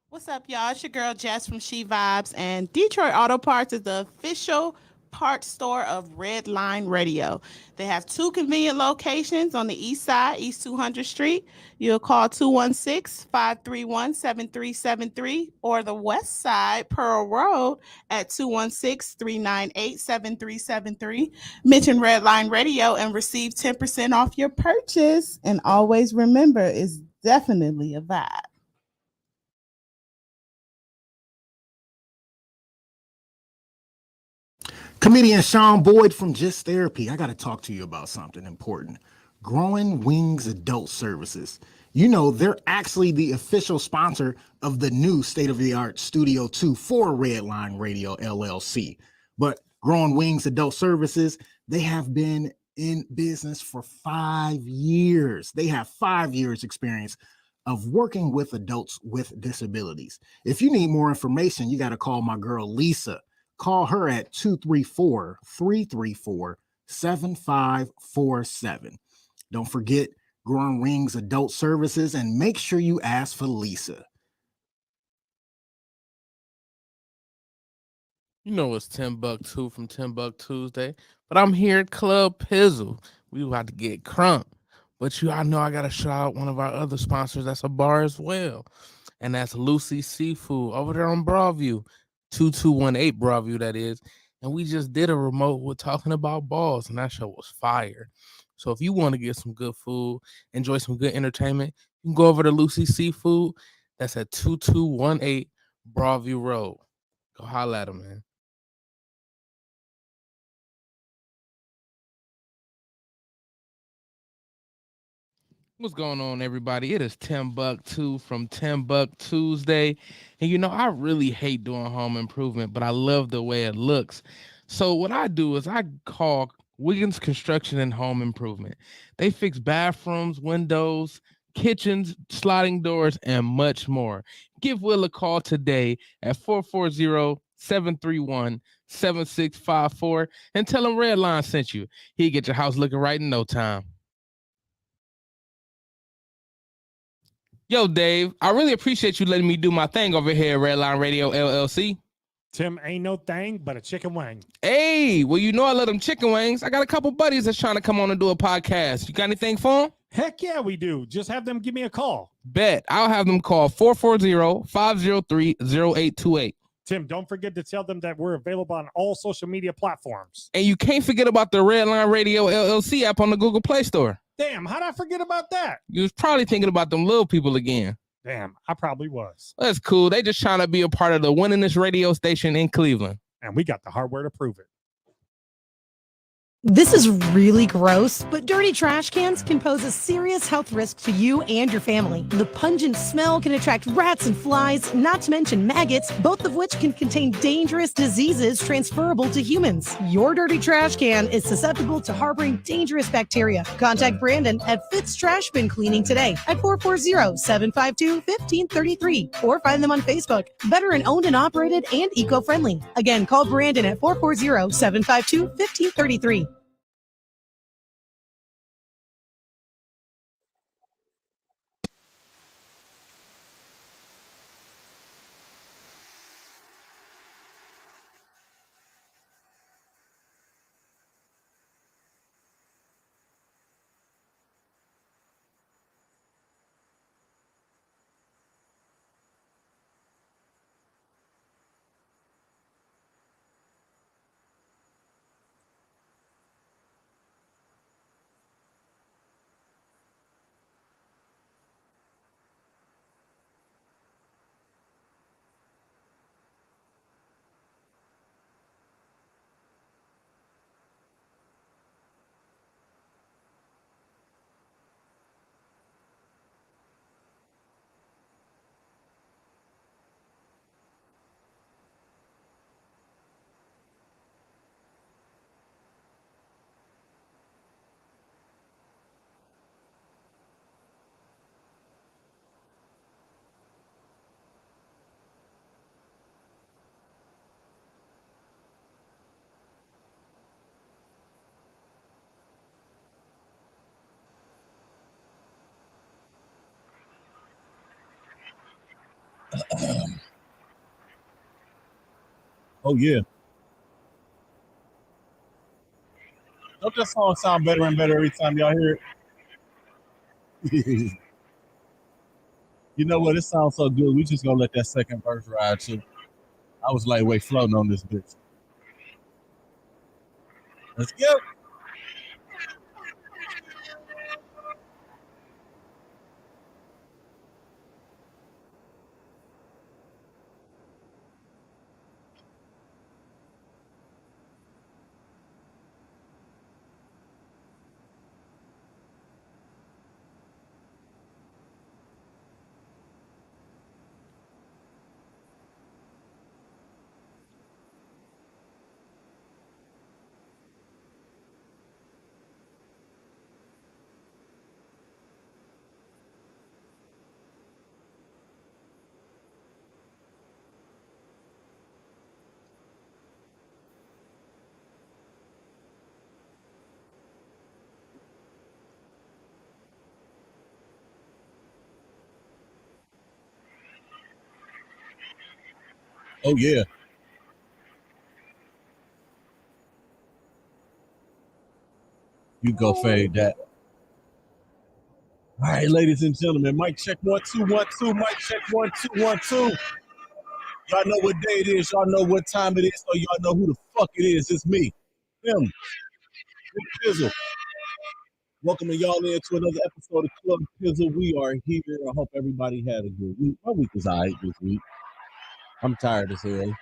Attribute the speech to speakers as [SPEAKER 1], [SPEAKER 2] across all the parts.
[SPEAKER 1] What's up, y'all? It's your girl Jess from She Vibes, and Detroit Auto Parts is the official parts store of Red Line Radio. They have two convenient locations on the east side, East 200th Street. You'll call 216-531-7373, or the west side, Pearl Road, at 216-398-7373. Mention Red Line Radio and receive 10% off your purchase. And always remember, it's definitely a vibe.
[SPEAKER 2] Comedian Sean Boyd from Just Therapy. I got to talk to you about something important. Growing Wings Adult Services. You know, they're actually the official sponsor of the new state of the art Studio 2 for Redline Radio LLC. But Growing Wings Adult Services, they have been in business for 5 years. They have 5 years experience of working with adults with disabilities. If you need more information, you got to call my girl Lisa. Call her at 234-334-7547. Don't forget Growing Wings Adult Services, and make sure you ask for Lisa.
[SPEAKER 3] You know it's 10 buck two from 10 buck Tuesday, but I'm here at Club Pizzle. We about to get crunk. But I know I gotta shout out one of our other sponsors that's a bar as well. And that's Lucy Seafood over there on Broadview. 2218 Broadview, that is. And we just did a remote with talking about balls, and that show was fire. So if you want to get some good food, enjoy some good entertainment, you can go over to Lucy Seafood. That's at 2218 Broadview Road. Go holla at them, man. What's going on, everybody? It is 10 buck 2 from 10 buck Tuesday. And I really hate doing home improvement, but I love the way it looks. So what I do is I call Wiggins Construction and Home Improvement. They fix bathrooms, windows, kitchens, sliding doors, and much more. Give Will a call today at 440-731-7654 and tell him Redline sent you. He'll get your house looking right in no time. Yo, Dave, I really appreciate you letting me do my thing over here at Redline Radio LLC.
[SPEAKER 4] Tim, ain't no thing but a chicken wing.
[SPEAKER 3] Hey, well, I love them chicken wings. I got a couple buddies that's trying to come on and do a podcast. You got anything for them?
[SPEAKER 4] Heck yeah, we do. Just have them give me a call.
[SPEAKER 3] Bet. I'll have them call 440-503-0828.
[SPEAKER 4] Tim, don't forget to tell them that we're available on all social media platforms.
[SPEAKER 3] And you can't forget about the Redline Radio LLC app on the Google Play Store.
[SPEAKER 4] Damn, how'd I forget about that?
[SPEAKER 3] You was probably thinking about them little people again.
[SPEAKER 4] Damn, I probably was.
[SPEAKER 3] That's cool. They just trying to be a part of the winningest radio station in Cleveland.
[SPEAKER 4] And we got the hardware to prove it.
[SPEAKER 5] This is really gross, but dirty trash cans can pose a serious health risk to you and your family. The pungent smell can attract rats and flies, not to mention maggots, both of which can contain dangerous diseases transferable to humans. Your dirty trash can is susceptible to harboring dangerous bacteria. Contact Brandon at Fitz Trash Bin Cleaning today at 440-752-1533 or find them on Facebook. Veteran owned and operated and eco-friendly. Again, call Brandon at 440-752-1533.
[SPEAKER 6] Oh yeah. Don't that song sound better and better every time y'all hear it? You know what? It sounds so good. We just gonna let that second verse ride too. I was lightweight floating on this bitch. Let's go. Oh yeah. You go fade that. All right, ladies and gentlemen, mic check 1 2 1 2. Mic check 1 2 1 2. Y'all know what day it is. Y'all know what time it is. So y'all know who the fuck it is. It's me, him, Big Pizzle. Welcoming y'all into another episode of Club Pizzle. We are here. I hope everybody had a good week. My week was all right this week. I'm tired as hell.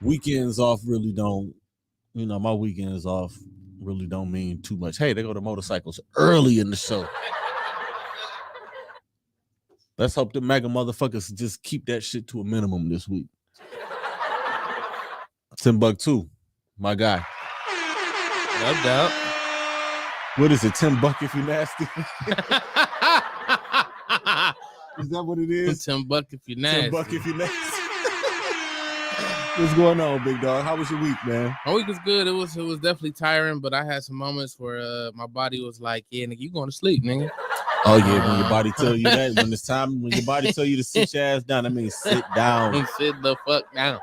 [SPEAKER 6] Weekends off really don't, my weekends off really don't mean too much. Hey, they go to motorcycles early in the show. Let's hope the mega motherfuckers just keep that shit to a minimum this week. Timbuktu, my guy.
[SPEAKER 3] No doubt.
[SPEAKER 6] What is it, Timbuck if you nasty? Is that what it is?
[SPEAKER 3] Timbuck if you're nasty.
[SPEAKER 6] Timbuck if you nasty. What's going on, big dog? How was your week, man?
[SPEAKER 3] My week was good. It was definitely tiring, but I had some moments where my body was like, "Yeah, nigga, you going to sleep, nigga."
[SPEAKER 6] Oh yeah, when your body tell you that, when it's time, when your body tell you to sit your ass down, that means sit down.
[SPEAKER 3] Sit the fuck down.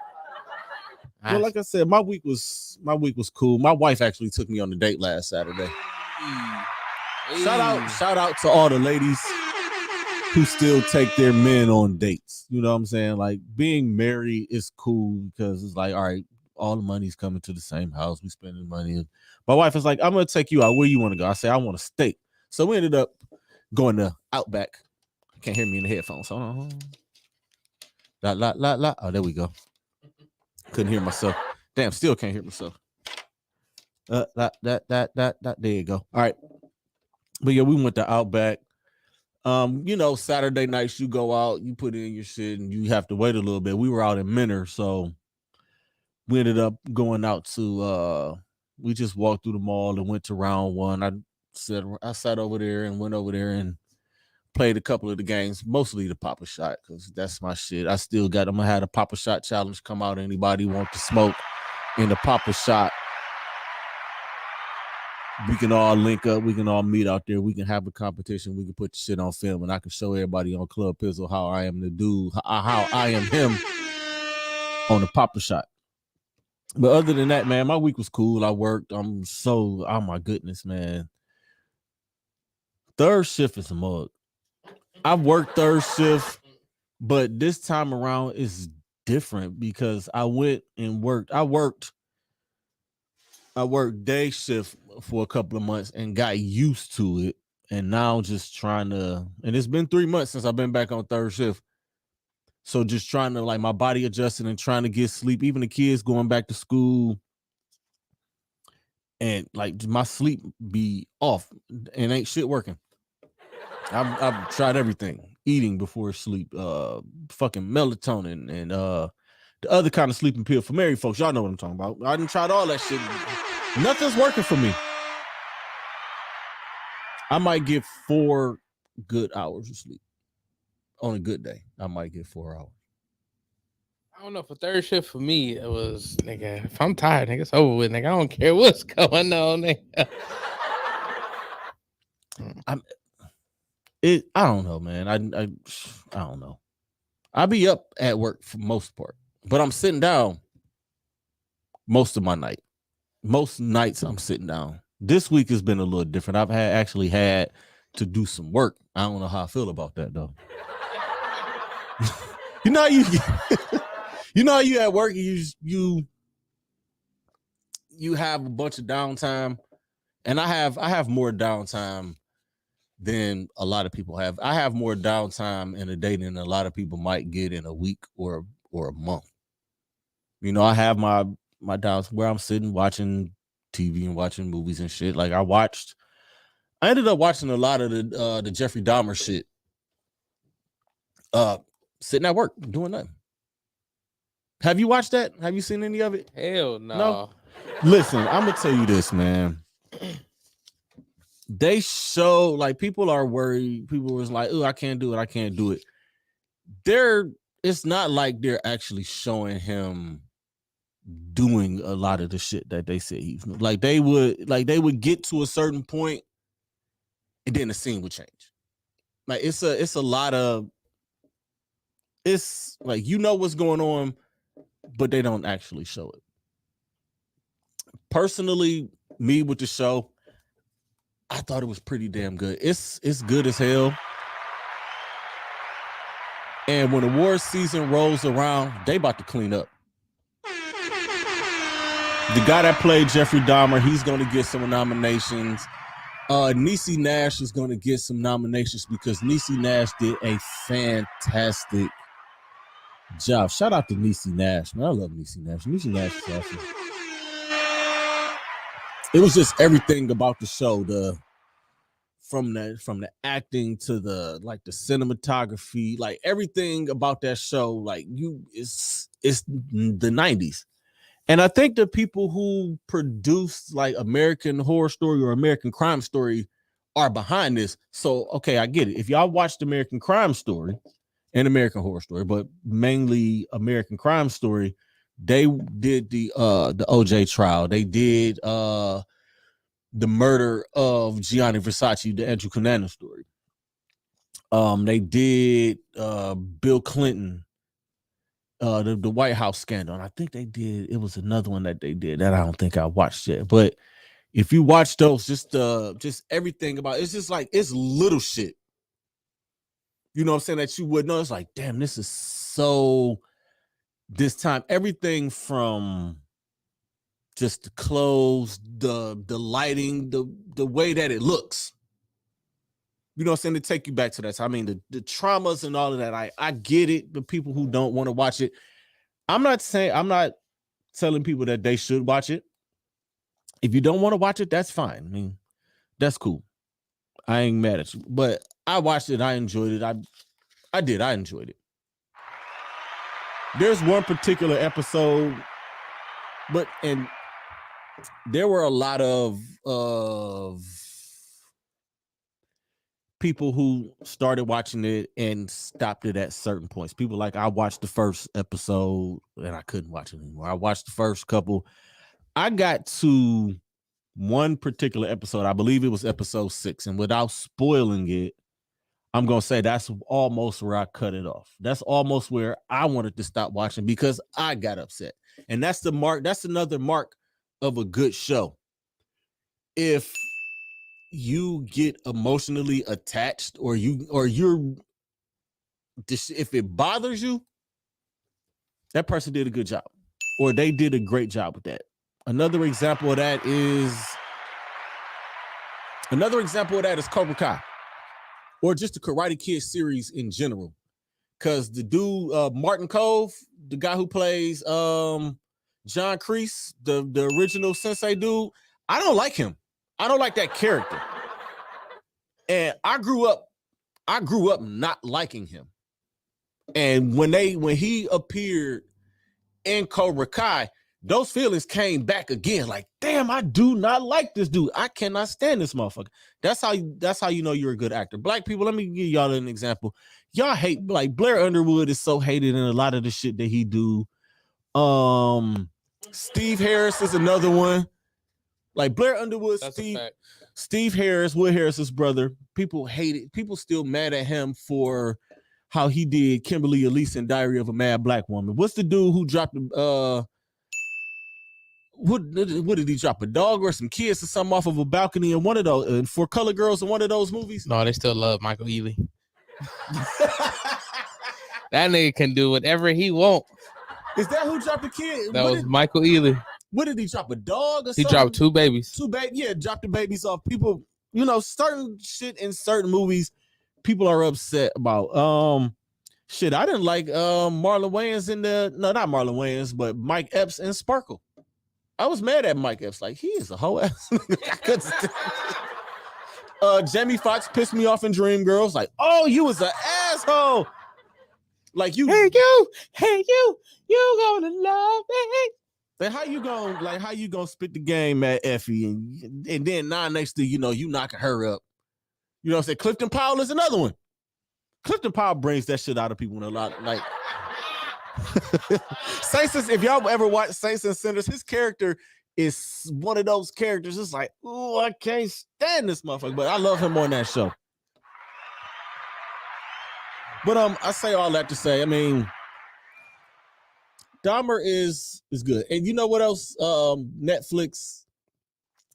[SPEAKER 6] Well, like I said, my week was cool. My wife actually took me on a date last Saturday. Shout out to all the ladies who still take their men on dates. You know what I'm saying? Like, being married is cool because it's like, all right, all the money's coming to the same house. We spending money. My wife is like, I'm gonna take you out. Where you want to go? I say, I want a steak. So we ended up going to Outback. Can't hear me in the headphones. Hold on. La. Oh, there we go. Couldn't hear myself. Damn, still can't hear myself. There you go. All right. But yeah, we went to Outback. Saturday nights you go out, you put in your shit, and you have to wait a little bit. We were out in Menor, so we ended up going out to we just walked through the mall and went to round one. I sat over there and went over there and played a couple of the games, mostly the Papa Shot, because that's my shit. I'm gonna have a Papa Shot challenge come out. Anybody want to smoke in the Papa Shot? We can all link up. We can all meet out there. We can have a competition. We can put the shit on film, and I can show everybody on Club Pizzle how I am the dude, how I am him on the Papa Shot. But other than that, man, my week was cool. I worked. Oh my goodness, man. Third shift is a mug. I've worked third shift, but this time around is different because I went and worked. I worked day shift for a couple of months and got used to it. And now just trying to, and it's been 3 months since I've been back on third shift. So just trying to, like, my body adjusting and trying to get sleep. Even the kids going back to school. And like my sleep be off and ain't shit working. I've tried everything. Eating before sleep, fucking melatonin, and the other kind of sleeping pill for married folks. Y'all know what I'm talking about. I done tried all that shit. Nothing's working for me. I might get 4 good hours of sleep. On a good day, I might get 4 hours.
[SPEAKER 3] I don't know. For third shift for me, it was, nigga, if I'm tired, nigga, it's over with, nigga. I don't care what's going on, nigga.
[SPEAKER 6] I don't know, man. I don't know. I be up at work for most part, but I'm sitting down most of my night. Most nights I'm sitting down. This week has been a little different. I've actually had to do some work. I don't know how I feel about that though. you know you you know you at work, you have a bunch of downtime, and I have more downtime than a lot of people have. I have more downtime in a day than a lot of people might get in a week or a month. You know, I have my downtime where I'm sitting watching TV and watching movies and shit. Like I ended up watching a lot of the Jeffrey Dahmer shit. Sitting at work doing nothing. Have you watched that? Have you seen any of it?
[SPEAKER 3] Hell no.
[SPEAKER 6] No. Listen, I'm gonna tell you this, man. They show, like, people are worried. People was like, "Oh, I can't do it. It's not like they're actually showing him doing a lot of the shit that they said he's like. They would get to a certain point, and then the scene would change. Like it's a lot of, it's like, you know what's going on, but they don't actually show it. Personally, me with the show, I thought it was pretty damn good. It's good as hell. And when award season rolls around, they about to clean up. The guy that played Jeffrey Dahmer, he's going to get some nominations. Niecy Nash is going to get some nominations because Niecy Nash did a fantastic job. Shout out to Niecy Nash, man. I love Niecy Nash. Niecy Nash is awesome. It was just everything about the show, from the acting to the cinematography, like everything about that show, like it's the 90s. And I think the people who produced like American Horror Story or American Crime Story are behind this. So, okay, I get it. If y'all watched American Crime Story and American Horror Story, but mainly American Crime Story, they did the OJ trial. They did the murder of Gianni Versace, the Andrew Cunanan story. They did Bill Clinton, the White House scandal. And I think they did, it was another one that they did that I don't think I watched yet. But if you watch those, just everything about it's just like, it's little shit. You know what I'm saying? That you would know. It's like, damn, this is so this time. Everything from just the clothes, the lighting, the way that it looks. You know what I'm saying? To take you back to that time. I mean, the traumas and all of that. I get it. The people who don't want to watch it. I'm not telling people that they should watch it. If you don't want to watch it, that's fine. I mean, that's cool. I ain't mad at you. But I watched it. I enjoyed it. I did. I enjoyed it. There's one particular episode, and there were a lot of people who started watching it and stopped it at certain points. People like, I watched the first episode and I couldn't watch it anymore. I watched the first couple. I got to one particular episode. I believe it was episode 6. And without spoiling it, I'm going to say that's almost where I cut it off. That's almost where I wanted to stop watching because I got upset. And that's the mark. That's another mark of a good show. If you get emotionally attached or if it bothers you, that person did a good job or they did a great job with that. Another example of that is Cobra Kai or just the Karate Kid series in general. Because the dude, Martin Cove, the guy who plays John Kreese, the original Sensei dude, I don't like him. I don't like that character. And I grew up not liking him. And when he appeared in Cobra Kai, those feelings came back again. Like, damn, I do not like this dude. I cannot stand this motherfucker. That's how you know you're a good actor. Black people, let me give y'all an example. Y'all hate, like, Blair Underwood is so hated in a lot of the shit that he do. Steve Harris is another one. Like Blair Underwood, Steve Harris, Will Harris's brother. people hate it. People still mad at him for how he did Kimberly Elise in Diary of a Mad Black Woman. What's the dude who dropped the what did he drop? A dog or some kids or something off of a balcony in one of those for Color Girls in one of those movies?
[SPEAKER 3] No, they still love Michael Ealy. That nigga can do whatever he want.
[SPEAKER 6] Is that who dropped the kid?
[SPEAKER 3] That was Michael Ealy.
[SPEAKER 6] What did he drop? A dog or
[SPEAKER 3] He
[SPEAKER 6] something?
[SPEAKER 3] dropped 2 babies.
[SPEAKER 6] Dropped the babies off. People, certain shit in certain movies, people are upset about. Shit, I didn't like Marlon Wayans not Marlon Wayans, but Mike Epps and Sparkle. I was mad at Mike Epps. Like, he is a whole ass. I couldn't stand it. Jamie Foxx pissed me off in Dreamgirls. Like, oh, you was an asshole. Like, you.
[SPEAKER 3] You gonna love me.
[SPEAKER 6] Then how you gonna spit the game at Effie and then now next to you knocking her up. You know what I'm saying? Clifton Powell is another one. Clifton Powell brings that shit out of people in a lot. Like Saints, if y'all ever watch Saints and Sinners, his character is one of those characters. It's like, oh, I can't stand this motherfucker, but I love him on that show. But I say all that to say, I mean, Dahmer is good. And you know what else? Netflix.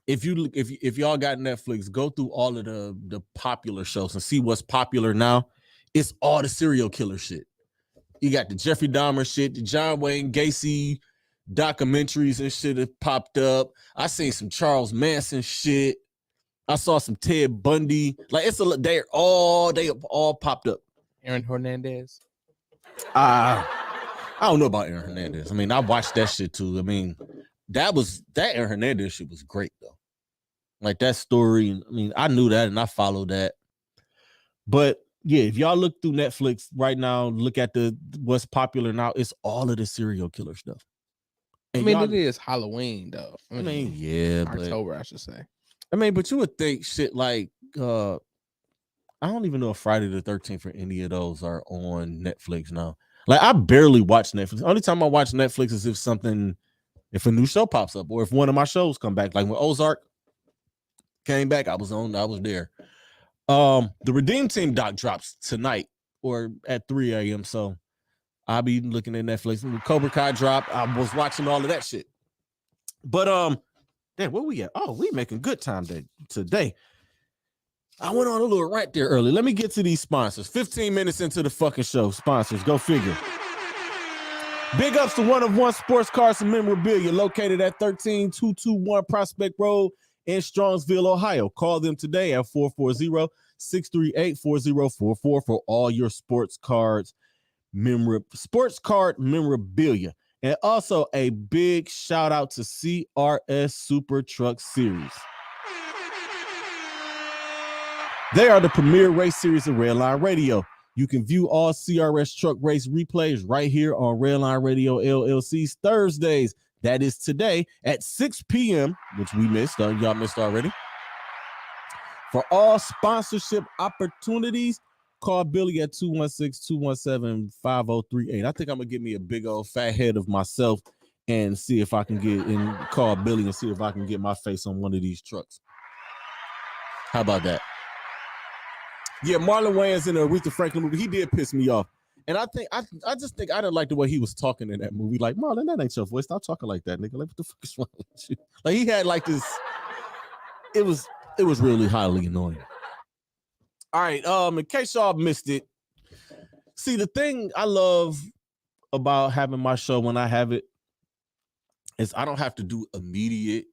[SPEAKER 6] If y'all got Netflix, go through all of the popular shows and see what's popular now. It's all the serial killer shit. You got the Jeffrey Dahmer shit, the John Wayne Gacy documentaries and shit that popped up. I seen some Charles Manson shit. I saw some Ted Bundy. Like they all popped up.
[SPEAKER 3] Aaron Hernandez.
[SPEAKER 6] I don't know about Aaron Hernandez. I mean, I watched that shit too. I mean, that Aaron Hernandez shit was great though. Like that story. I mean, I knew that and I followed that. But yeah, if y'all look through Netflix right now, look at what's popular now, it's all of the serial killer stuff. And
[SPEAKER 3] I mean, it is Halloween though.
[SPEAKER 6] I mean, yeah,
[SPEAKER 3] October, I should say.
[SPEAKER 6] I mean, but you would think shit like I don't even know if Friday the 13th or any of those are on Netflix now. Like, I barely watch Netflix. The only time I watch Netflix is if a new show pops up or if one of my shows come back. Like when Ozark came back, I was there. The Redeem Team doc drops tonight or at 3 a.m. So I'll be looking at Netflix. When Cobra Kai drop, I was watching all of that shit. But damn, where we at? Oh, we making good time today. I went on a little rant there early. Let me get to these sponsors. 15 minutes into the fucking show. Sponsors, go figure. Big ups to One of One Sports Cars and Memorabilia, located at 13221 Prospect Road in Strongsville, Ohio. Call them today at 440-638-4044 for all your sports card memorabilia. And also a big shout out to CRS Super Truck Series. They are the premier race series of Redline Radio. You can view all CRS truck race replays right here on Redline Radio LLC's Thursdays. That is today at 6 p.m., which we missed. Y'all missed already. For all sponsorship opportunities, call Billy at 216-217-5038. I think I'm going to get me a big old fat head of myself and see if I can call Billy and see if I can get my face on one of these trucks. How about that? Yeah, Marlon Wayans in the Aretha Franklin movie, he did piss me off. And I just think I didn't like the way he was talking in that movie. Like, Marlon, that ain't your voice. Stop talking like that, nigga. Like, what the fuck is wrong with you? Like, he had like this. It was really highly annoying. All right, in case y'all missed it, see, the thing I love about having my show when I have it is I don't have to do immediate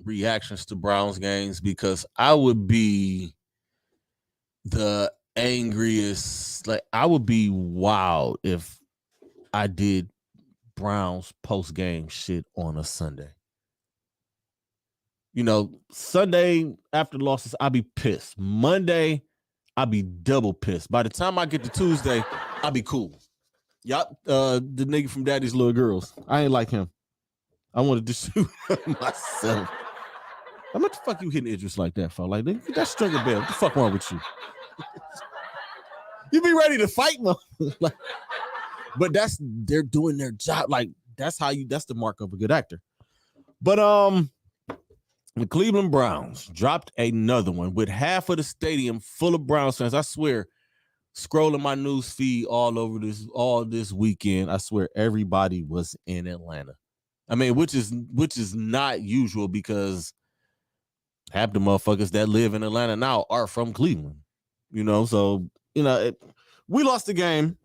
[SPEAKER 6] reactions to Browns games because I would be the angriest. Like, I would be wild if I did Browns post-game shit on a Sunday. You know, Sunday after losses, I'll be pissed. Monday, I'll be double pissed. By the time I get to Tuesday, I'll be cool. Y'all, the nigga from Daddy's Little Girls, I ain't like him. I wanted to shoot myself. What the fuck you hitting Idris like that for? Like, that's Stringer Bell. What the fuck wrong with you? You be ready to fight, man. Like, but they're doing their job. Like, that's the mark of a good actor. But The Cleveland Browns dropped another one with half of the stadium full of Browns fans. I swear, scrolling my news feed all this weekend, I swear everybody was in Atlanta. I mean, which is not usual because half the motherfuckers that live in Atlanta now are from Cleveland. So we lost the game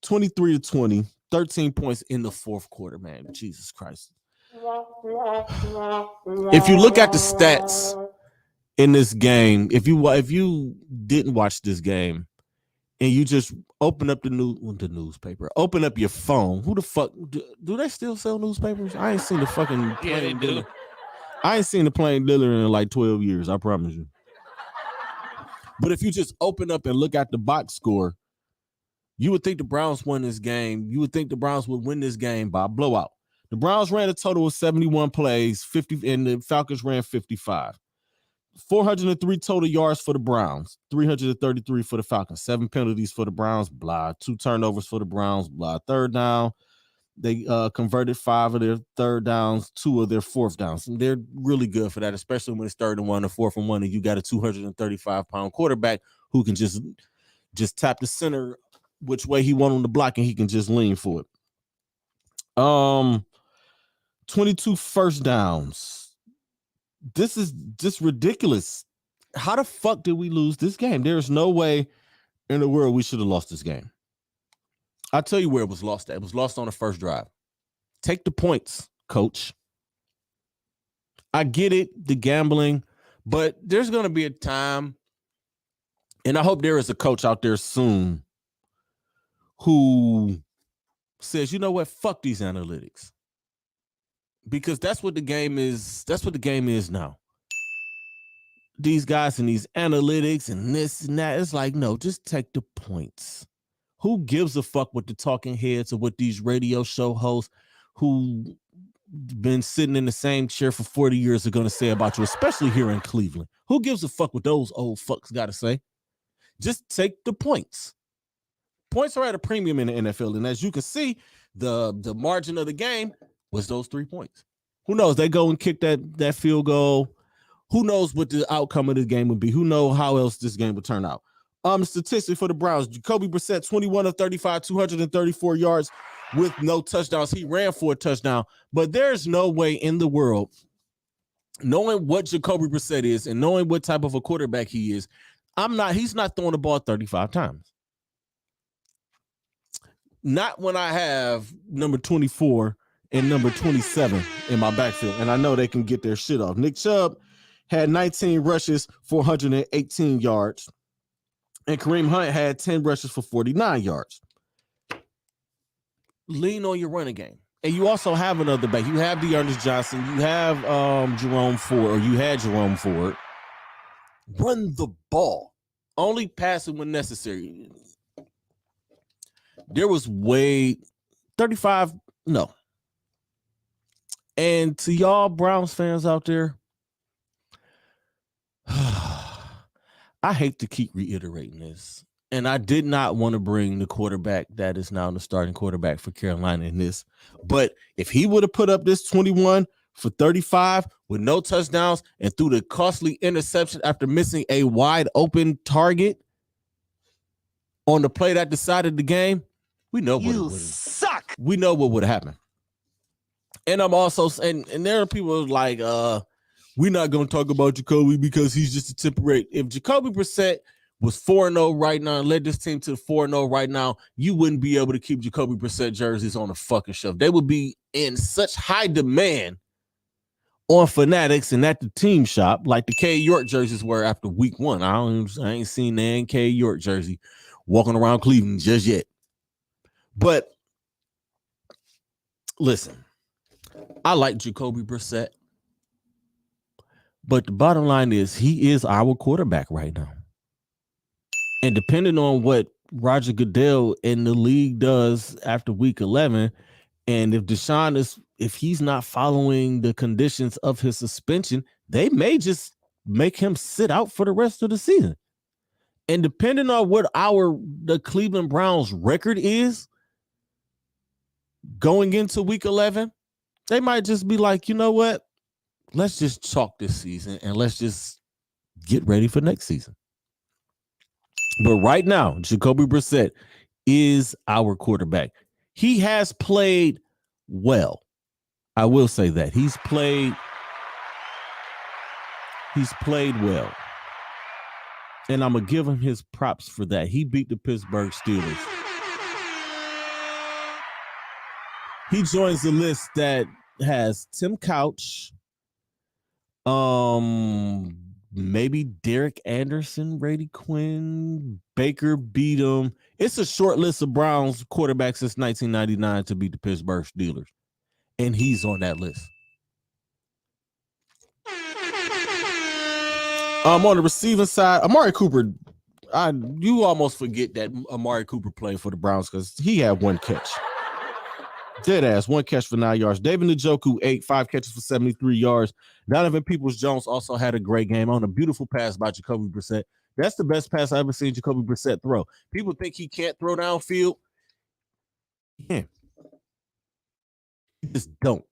[SPEAKER 6] 23-20, 13 points in the fourth quarter, man. Jesus Christ. If you look at the stats in this game, if you didn't watch this game and you just open up the newspaper, open up your phone, who the fuck do they still sell newspapers? I ain't seen the fucking plain dealer. I ain't seen the plain dealer in like 12 years, I promise you. But if you just open up and look at the box score, you would think the Browns won this game. You would think the Browns would win this game by a blowout. The Browns ran a total of 71 plays, 50, and the Falcons ran 55. 403 total yards for the Browns, 333 for the Falcons, 7 penalties for the Browns, blah, 2 turnovers for the Browns, blah. Third down, they converted 5 of their third downs, 2 of their fourth downs. And they're really good for that, especially when it's 3rd and 1 and 4th and 1, and you got a 235-pound quarterback who can just tap the center which way he want on the block, and he can just lean for it. 22 first downs. This is just ridiculous. How the fuck did we lose this game? There's no way in the world we should have lost this game. I'll tell you where it was lost at. It was lost on the first drive. Take the points, coach. I get it, the gambling, but there's going to be a time, and I hope there is a coach out there soon who says, you know what, fuck these analytics. Because that's what the game is. That's what the game is now. These guys and these analytics and this and that. It's like, no, just take the points. Who gives a fuck what the talking heads or what these radio show hosts who been sitting in the same chair for 40 years are going to say about you, especially here in Cleveland? Who gives a fuck what those old fucks got to say? Just take the points. Points are at a premium in the NFL. And as you can see, the margin of the game was those 3 points. Who knows? They go and kick that field goal. Who knows what the outcome of this game would be? Who knows how else this game would turn out? Statistic for the Browns: Jacoby Brissett, 21 of 35, 234 yards with no touchdowns. He ran for a touchdown, but there's no way in the world, knowing what Jacoby Brissett is and knowing what type of a quarterback he is, he's not throwing the ball 35 times. Not when I have number 24 and number 27 in my backfield, and I know they can get their shit off. Nick Chubb had 19 rushes for 118 yards, and Kareem Hunt had 10 rushes for 49 yards. Lean on your running game. And you also have another back. You have Dearness Johnson. You have Jerome Ford. Run the ball. Only pass it when necessary. There was 35, no. And to y'all Browns fans out there, I hate to keep reiterating this, and I did not want to bring the quarterback that is now the starting quarterback for Carolina in this, but if he would have put up this 21 for 35 with no touchdowns and threw the costly interception after missing a wide open target on the play that decided the game, we know what suck. We know what would have happened. And I'm also saying, and there are people like, we're not going to talk about Jacoby because he's just a temporary. If Jacoby Brissett was 4-0 right now and led this team to 4-0 right now, you wouldn't be able to keep Jacoby Brissett jerseys on the fucking shelf. They would be in such high demand on Fanatics and at the team shop like the K York jerseys were after week 1. I ain't seen the K York jersey walking around Cleveland just yet. But listen, I like Jacoby Brissett, but the bottom line is he is our quarterback right now. And depending on what Roger Goodell in the league does after week 11, and if he's not following the conditions of his suspension, they may just make him sit out for the rest of the season. And depending on what the Cleveland Browns record is going into week 11, they might just be like, you know what? let's just chalk this season and let's just get ready for next season. But right now, Jacoby Brissett is our quarterback. He has played well. I will say that. He's played well. And I'm going to give him his props for that. He beat the Pittsburgh Steelers. He joins the list that has Tim Couch, maybe Derek Anderson, Brady Quinn, Baker beat him. It's a short list of Browns quarterbacks since 1999 to beat the Pittsburgh Steelers, and he's on that list. On the receiving side, Amari Cooper, you almost forget that Amari Cooper played for the Browns because he had one catch. Dead ass, one catch for 9 yards. David Njoku, 5 catches for 73 yards. Donovan Peoples-Jones also had a great game on a beautiful pass by Jacoby Brissett. That's the best pass I've ever seen Jacoby Brissett throw. People think he can't throw downfield. Yeah. He just don't.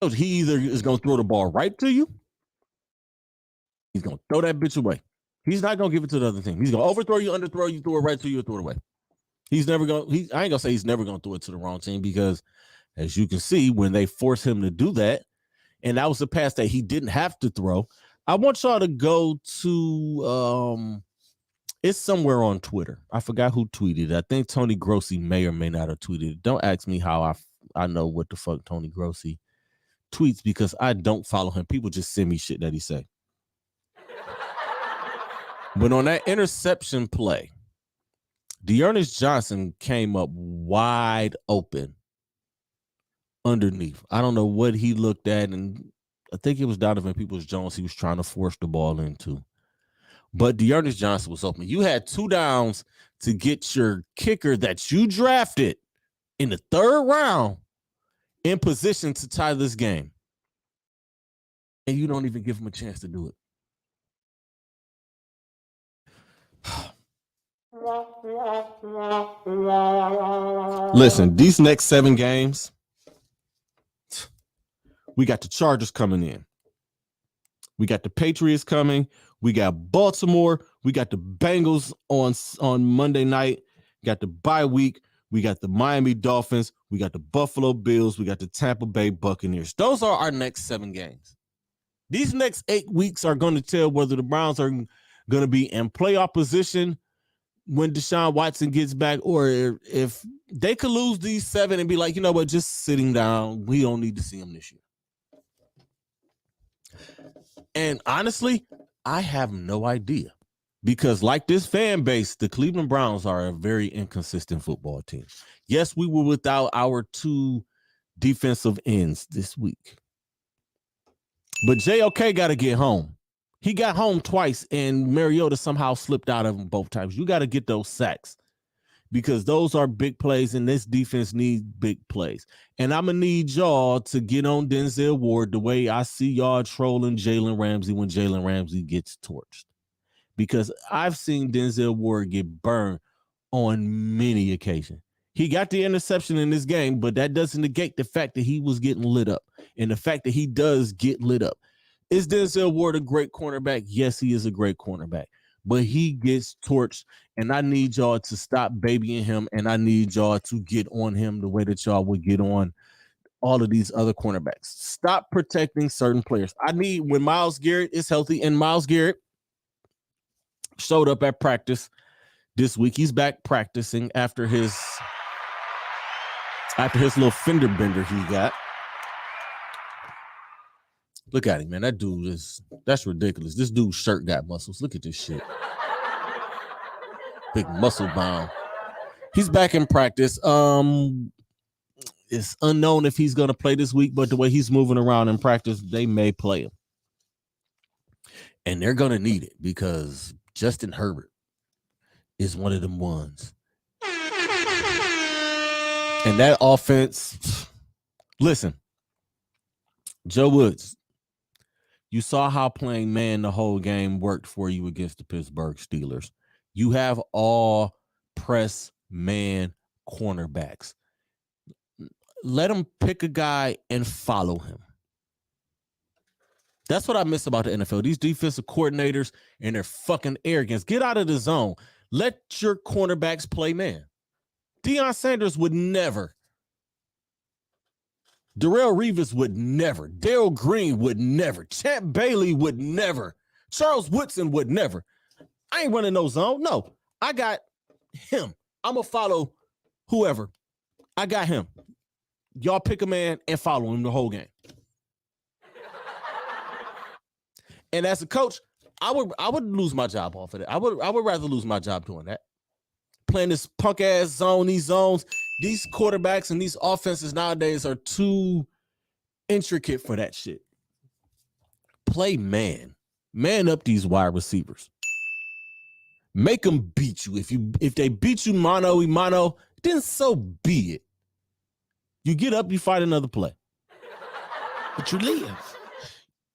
[SPEAKER 6] He either is going to throw the ball right to you, he's going to throw that bitch away. He's not going to give it to the other team. He's going to overthrow you, underthrow you, throw it right to you, or throw it away. He's never going to, I ain't going to say he's never going to throw it to the wrong team because, as you can see, when they force him to do that, and that was a pass that he didn't have to throw. I want y'all to go to, it's somewhere on Twitter. I forgot who tweeted it. I think Tony Grossi may or may not have tweeted it. Don't ask me how I know what the fuck Tony Grossi tweets because I don't follow him. People just send me shit that he say. But on that interception play, Dearness Johnson came up wide open underneath. I don't know what he looked at, and I think it was Donovan Peoples-Jones he was trying to force the ball into. But Dearness Johnson was open. You had 2 downs to get your kicker that you drafted in the 3rd round in position to tie this game. And you don't even give him a chance to do it. Listen, these next 7 games, we got the Chargers coming in. We got the Patriots coming. We got Baltimore. We got the Bengals on Monday night. We got the bye week. We got the Miami Dolphins. We got the Buffalo Bills. We got the Tampa Bay Buccaneers. Those are our next 7 games. These next 8 weeks are going to tell whether the Browns are going to be in playoff position when Deshaun Watson gets back, or if they could lose these 7 and be like, you know what, just sitting down. We don't need to see him this year. And honestly, I have no idea because like this fan base, the Cleveland Browns are a very inconsistent football team. Yes, we were without our 2 defensive ends this week, but JOK got to get home. He got home twice, and Mariota somehow slipped out of him both times. You got to get those sacks because those are big plays, and this defense needs big plays. And I'm going to need y'all to get on Denzel Ward the way I see y'all trolling Jalen Ramsey when Jalen Ramsey gets torched. Because I've seen Denzel Ward get burned on many occasions. He got the interception in this game, but that doesn't negate the fact that he was getting lit up and the fact that he does get lit up. Is Denzel Ward a great cornerback? Yes, he is a great cornerback, but he gets torched, and I need y'all to stop babying him, and I need y'all to get on him the way that y'all would get on all of these other cornerbacks. Stop protecting certain players. I need when Myles Garrett is healthy, and Myles Garrett showed up at practice this week. He's back practicing after his little fender bender he got. Look at him, man. That dude that's ridiculous. This dude's shirt got muscles. Look at this shit. Big muscle bound. He's back in practice. It's unknown if he's going to play this week, but the way he's moving around in practice, they may play him. And they're going to need it because Justin Herbert is one of them ones. And that offense, listen, Joe Woods, you saw how playing man the whole game worked for you against the Pittsburgh Steelers. You have all press man cornerbacks. Let him pick a guy and follow him. That's what I miss about the NFL. These defensive coordinators and their fucking arrogance. Get out of the zone. Let your cornerbacks play man. Deion Sanders would never. Darrell Reeves would never. Darrell Green would never. Champ Bailey would never. Charles Woodson would never. I ain't running no zone. No, I got him. I'm going to follow whoever. I got him. Y'all pick a man and follow him the whole game. And as a coach, I would lose my job off of it. I would rather lose my job doing that. Playing this punk ass zone, these zones, these quarterbacks and these offenses nowadays are too intricate for that shit. Play man. Man up these wide receivers. Make them beat you. If they beat you mano a mano, then so be it. You get up, you fight another play.
[SPEAKER 3] But you live.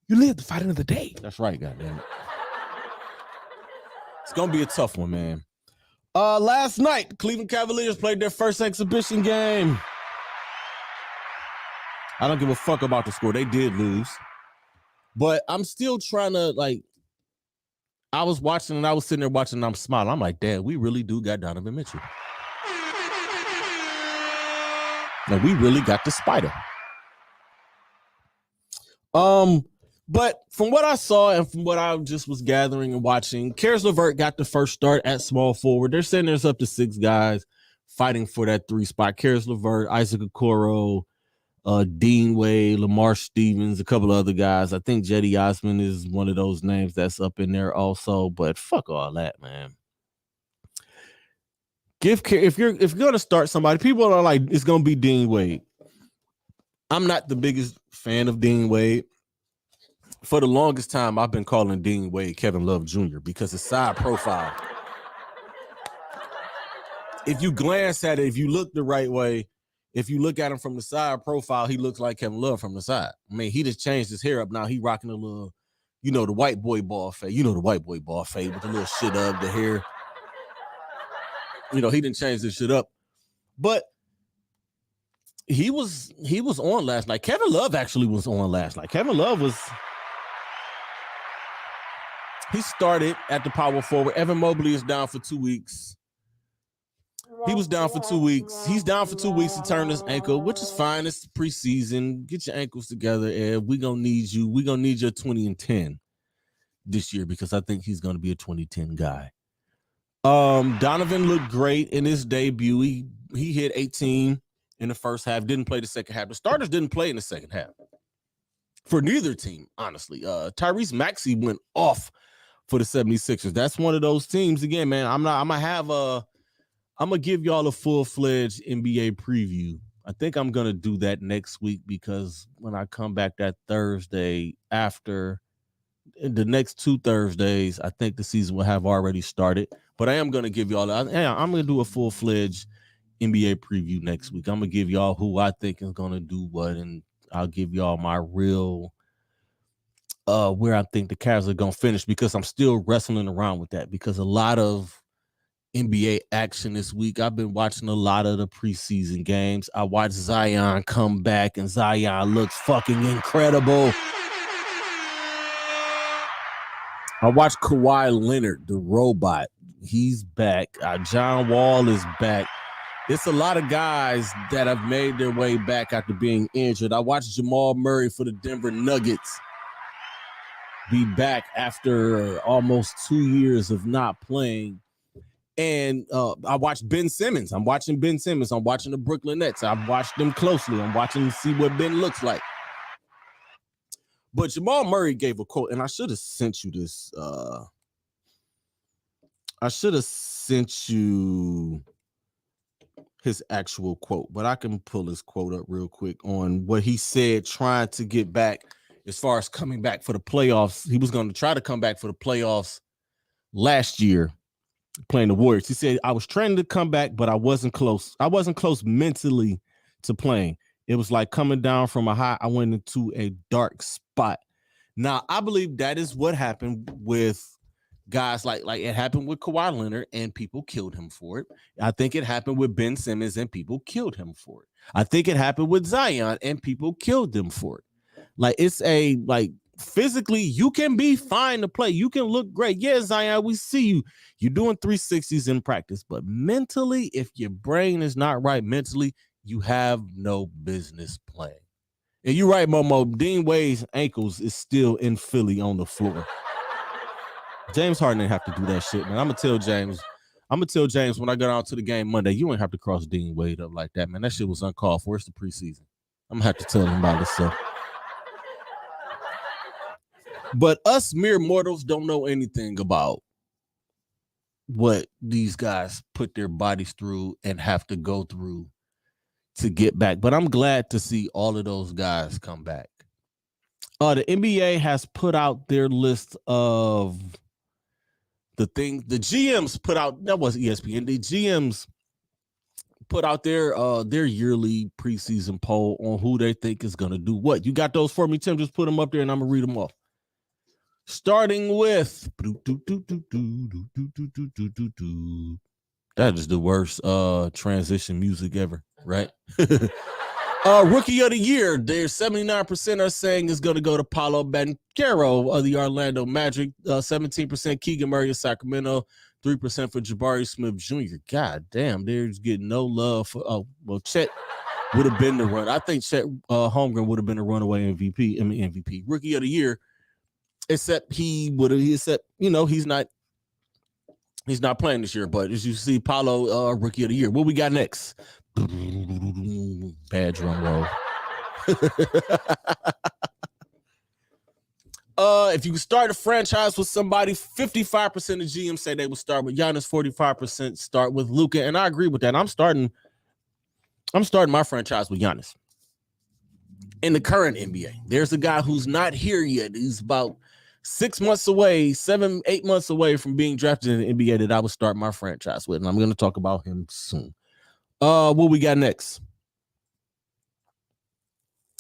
[SPEAKER 3] You live to fight another day.
[SPEAKER 6] That's right, goddamn it. It's gonna be a tough one, man. Last night, the Cleveland Cavaliers played their first exhibition game. I don't give a fuck about the score. They did lose. But I'm still trying to, like, I was watching and I was sitting there watching and I'm smiling. I'm like, damn, we really do got Donovan Mitchell. Like, we really got the spider. But from what I saw and from what I just was gathering and watching, Karis LeVert got the first start at small forward. They're saying there's up to 6 guys fighting for that 3 spot. Karis LeVert, Isaac Okoro, Dean Wade, Lamar Stevens, a couple of other guys. I think Jetty Osman is one of those names that's up in there also. But fuck all that, man. If you're going to start somebody, people are like, it's going to be Dean Wade. I'm not the biggest fan of Dean Wade. For the longest time, I've been calling Dean Wade Kevin Love Jr. because his side profile. If you glance at it, if you look the right way, if you look at him from the side profile, he looks like Kevin Love from the side. I mean, he just changed his hair up. Now he rocking a little, the white boy ball fade. The white boy ball fade with the little shit up, the hair. He didn't change this shit up. But he was on last night. Kevin Love actually was on last night. Kevin Love was... He started at the power forward. Evan Mobley is down for 2 weeks. He was down for 2 weeks. He's down for 2 weeks to turn his ankle, which is fine. It's preseason. Get your ankles together, Ed. We're going to need you. We're going to need your 20 and 10 this year because I think he's going to be a 2010 guy. Donovan looked great in his debut. He hit 18 in the first half, didn't play the second half. The starters didn't play in the second half for neither team, honestly. Tyrese Maxey went off for the 76ers. That's one of those teams. Again, man, I'm gonna give y'all a full-fledged NBA preview. I think I'm gonna do that next week because when I come back that Thursday after the next 2 Thursdays, I think the season will have already started. But I am gonna give y'all I'm gonna do a full-fledged NBA preview next week. I'm gonna give y'all who I think is gonna do what, and I'll give y'all my real where I think the Cavs are going to finish because I'm still wrestling around with that because a lot of NBA action this week. I've been watching a lot of the preseason games. I watched Zion come back and Zion looks fucking incredible. I watched Kawhi Leonard, the robot. He's back. John Wall is back. It's a lot of guys that have made their way back after being injured. I watched Jamal Murray for the Denver Nuggets be back after almost 2 years of not playing. And I watched Ben Simmons. I'm watching Ben Simmons. I'm watching the Brooklyn Nets. I've watched them closely. I'm watching to see what Ben looks like. But Jamal Murray gave a quote, and I should have sent you this. I should have sent you his actual quote, but I can pull his quote up real quick on what he said trying to get back as far as coming back for the playoffs. He was going to try to come back for the playoffs last year playing the Warriors. He said, I was trying to come back, but I wasn't close. I wasn't close mentally to playing. It was like coming down from a high. I went into a dark spot. Now, I believe that is what happened with guys like it happened with Kawhi Leonard and people killed him for it. I think it happened with Ben Simmons and people killed him for it. I think it happened with Zion and people killed them for it. Like, it's a, like, physically, you can be fine to play. You can look great. Yeah, Zion, we see you. You're doing 360s in practice, but mentally, if your brain is not right mentally, you have no business playing. And you're right, Momo. Dean Wade's ankles is still in Philly on the floor. James Harden didn't have to do that shit, man. I'm gonna tell James when I go out to the game Monday, you ain't have to cross Dean Wade up like that, man. That shit was uncalled for. It's the preseason. I'm gonna have to tell him about this stuff. But us mere mortals don't know anything about what these guys put their bodies through and have to go through to get back. But I'm glad to see all of those guys come back. The NBA has put out their list of the things the GMs put out. That was ESPN. The GMs put out their yearly preseason poll on who they think is going to do what. You got those for me, Tim? Just put them up there and I'm going to read them off. Starting with that is the worst transition music ever, right? Rookie of the year, there's 79% are saying is going to go to Paolo Banchero of the Orlando Magic, 17% Keegan Murray of Sacramento, 3% for Jabari Smith Jr. God damn, they're getting no love for. Chet would have been the run. I think Chet Holmgren would have been a runaway MVP, Rookie of the year. Except he's not playing this year. But as you see, Paolo, Rookie of the year. What we got next? Bad drum roll. If you start a franchise with somebody, 55% of GMs say they would start with Giannis, 45% start with Luka, and I agree with that. I'm starting my franchise with Giannis. In the current NBA, there's a guy who's not here yet. He's about 8 months away from being drafted in the NBA that I would start my franchise with, and I'm going to talk about him soon. What we got next?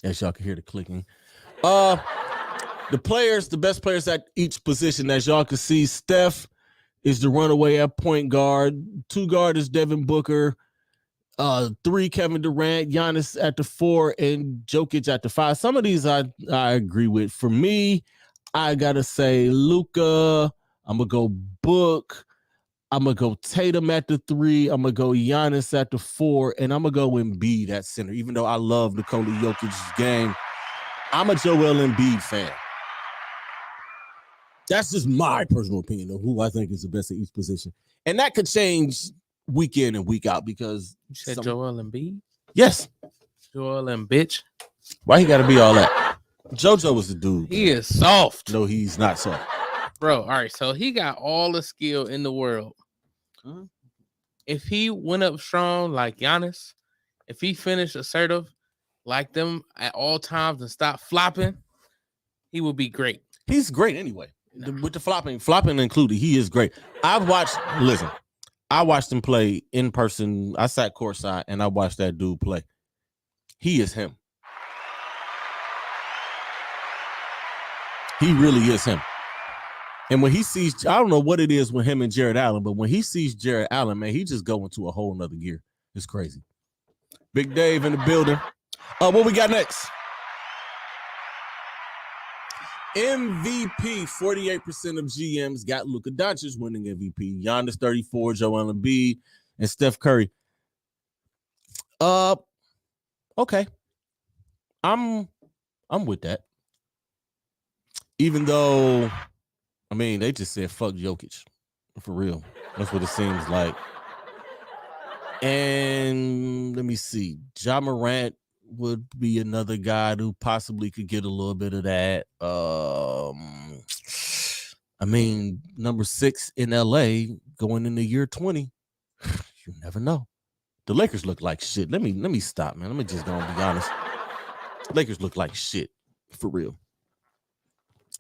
[SPEAKER 6] As y'all can hear the clicking. The best players at each position, as y'all can see, Steph is the runaway at point guard. 2 guard is Devin Booker. 3 Kevin Durant, Giannis at the 4, and Jokic at the 5. Some of these I agree with. For me, I gotta say Luka. I'm gonna go Book. I'm gonna go Tatum at the 3. I'm gonna go Giannis at the 4, and I'm gonna go Embiid at center. Even though I love Nikola Jokic's game, I'm a Joel Embiid fan. That's just my personal opinion of who I think is the best at each position, and that could change week in and week out because
[SPEAKER 3] you said Joel Embiid.
[SPEAKER 6] Yes,
[SPEAKER 3] Joel and bitch.
[SPEAKER 6] Why he got to be all that? JoJo was the dude.
[SPEAKER 3] He is soft.
[SPEAKER 6] No, he's not soft,
[SPEAKER 3] bro. All right, so he got all the skill in the world. Mm-hmm. If he went up strong like Giannis, if he finished assertive like them at all times and stopped flopping, he would be great.
[SPEAKER 6] He's great anyway. With the flopping included, he is great. I watched him play in person. I sat courtside and I watched that dude play. He is him. He really is him. And when he sees, I don't know what it is with him and Jared Allen, but when he sees Jared Allen, man, he just go into a whole nother gear. It's crazy. Big Dave in the building. What we got next? MVP, 48% of GMs got Luka Doncic winning MVP. Giannis 34, Joel Embiid, and Steph Curry. Okay. I'm with that. Even though, I mean, they just said fuck Jokic. For real. That's what it seems like. And let me see. Ja Morant would be another guy who possibly could get a little bit of that. I mean, number 6 in LA going into year 20. You never know. The Lakers look like shit. Let me stop, man. Let me just go and be honest. The Lakers look like shit. For real.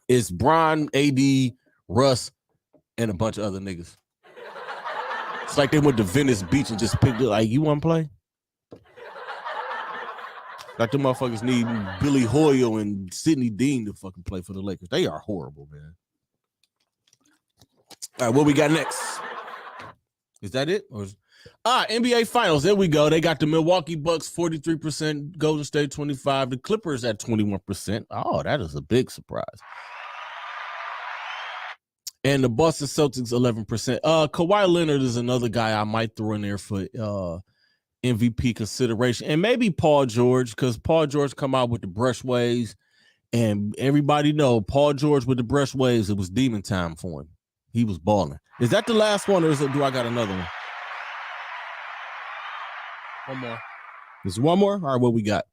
[SPEAKER 6] It's Bron, AD, Russ, and a bunch of other niggas. It's like they went to Venice Beach and just picked it. Like, you want to play? Like, them motherfuckers need Billy Hoyle and Sidney Dean to fucking play for the Lakers. They are horrible, man. All right, what we got next? Is that it? NBA Finals. There we go. They got the Milwaukee Bucks 43%, Golden State 25%, the Clippers at 21%. Oh, that is a big surprise. And the Boston Celtics 11%. Kawhi Leonard is another guy I might throw in there for MVP consideration, and maybe Paul George, because Paul George come out with the brush waves, and everybody know Paul George with the brush waves. It was demon time for him. He was balling. Is that the last one, or do I got another one?
[SPEAKER 3] One more.
[SPEAKER 6] There's one more. All right, what we got?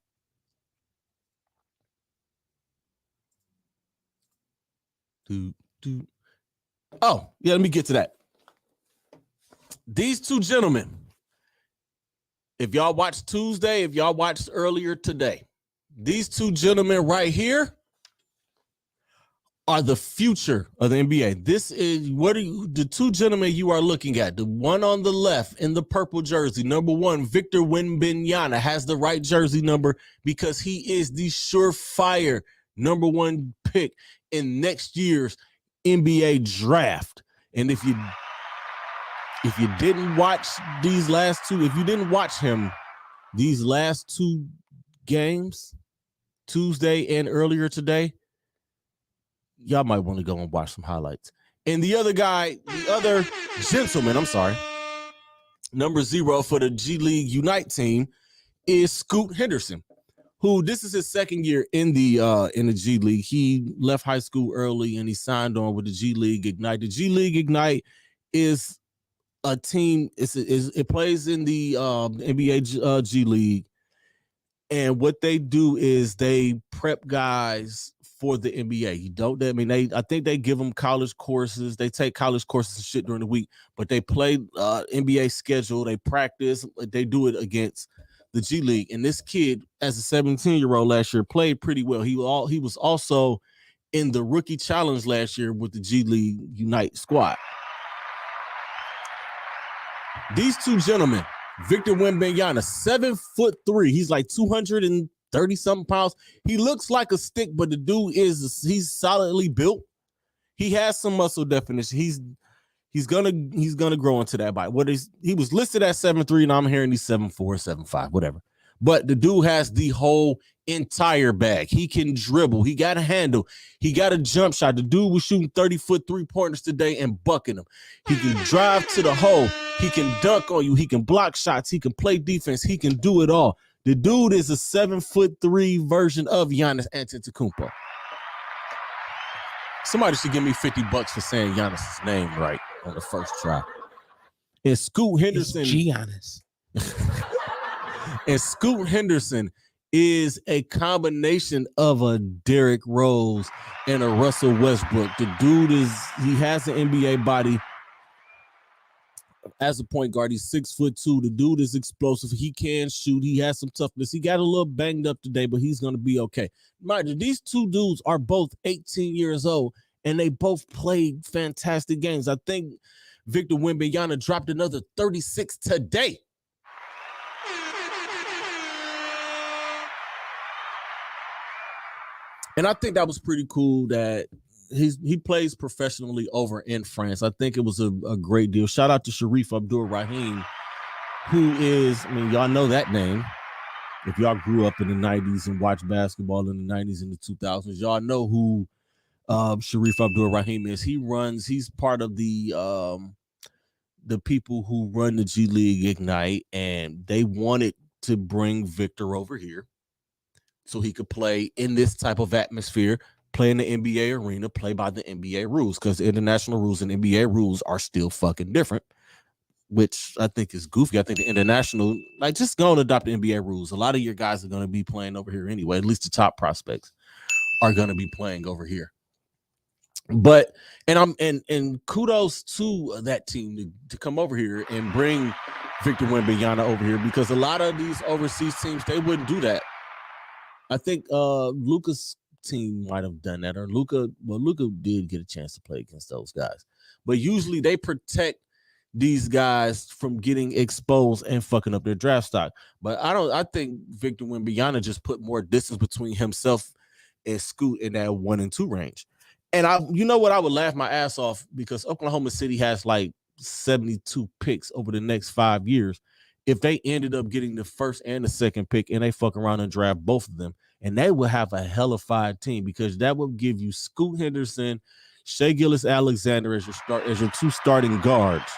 [SPEAKER 6] Oh, yeah, let me get to that. These two gentlemen, if y'all watched Tuesday, if y'all watched earlier today, these two gentlemen right here are the future of the NBA. This is the two gentlemen you are looking at. The one on the left in the purple jersey, number one, Victor Wembanyama, has the right jersey number because he is the surefire number one pick in next year's NBA draft. And if you didn't watch these last two, if you didn't watch him these last two games, Tuesday and earlier today, y'all might want to go and watch some highlights. And the other guy, the other gentleman, I'm sorry, number 0 for the G League Unite team is Scoot Henderson, who this is his second year in the G League. He left high school early and he signed on with the G League Ignite. The G League Ignite is a team. It plays in the NBA G League, and what they do is they prep guys for the NBA. I think they give them college courses. They take college courses and shit during the week, but they play NBA schedule. They practice. They do it against the G League. And this kid, as a 17-year-old last year, played pretty well. He was also in the rookie challenge last year with the G League Unite squad. These two gentlemen, Victor Wembanyama, 7'3". He's like 230 something pounds. He looks like a stick, but the dude he's solidly built. He has some muscle definition. He's gonna grow into that body. He was listed at 7'3", and I'm hearing he's 7'4", 7'5", whatever. But the dude has the whole entire bag. He can dribble. He got a handle. He got a jump shot. The dude was shooting 30-foot three-pointers today and bucking them. He can drive to the hole. He can dunk on you. He can block shots. He can play defense. He can do it all. The dude is a 7'3" version of Giannis Antetokounmpo. Somebody should give me $50 for saying Giannis' name right on the first try. And Scoot Henderson.
[SPEAKER 3] Giannis.
[SPEAKER 6] And Scoot Henderson is a combination of a Derrick Rose and a Russell Westbrook. The dude he has an NBA body. As a point guard, he's 6'2". The dude is explosive. He can shoot. He has some toughness. He got a little banged up today, but he's going to be okay. Mind you, these two dudes are both 18 years old, and they both played fantastic games. I think Victor Wembanyama dropped another 36 today. And I think that was pretty cool that he plays professionally over in France. I think it was a great deal. Shout out to Sharif Abdur-Rahim, who is, y'all know that name. If y'all grew up in the 90s and watched basketball in the 90s and the 2000s, y'all know who Sharif Abdur-Rahim is. He's part of the people who run the G League Ignite, and they wanted to bring Victor over here so he could play in this type of atmosphere, play in the NBA arena, play by the NBA rules, because international rules and NBA rules are still fucking different, which I think is goofy. I think the international, just go and adopt the NBA rules. A lot of your guys are going to be playing over here anyway. At least the top prospects are going to be playing over here. But and kudos to that team to come over here and bring Victor Wembanyama over here, because a lot of these overseas teams, they wouldn't do that. I think Luka's team might have done that, or Luka did get a chance to play against those guys, but usually they protect these guys from getting exposed and fucking up their draft stock. But I think Victor Wembanyama just put more distance between himself and Scoot in that 1 and 2 range. And you know what, I would laugh my ass off, because Oklahoma City has like 72 picks over the next 5 years. If they ended up getting the first and the second pick and they fuck around and draft both of them, and they will have a hellified team because that will give you Scoot Henderson, Shea Gilgeous-Alexander as your two starting guards.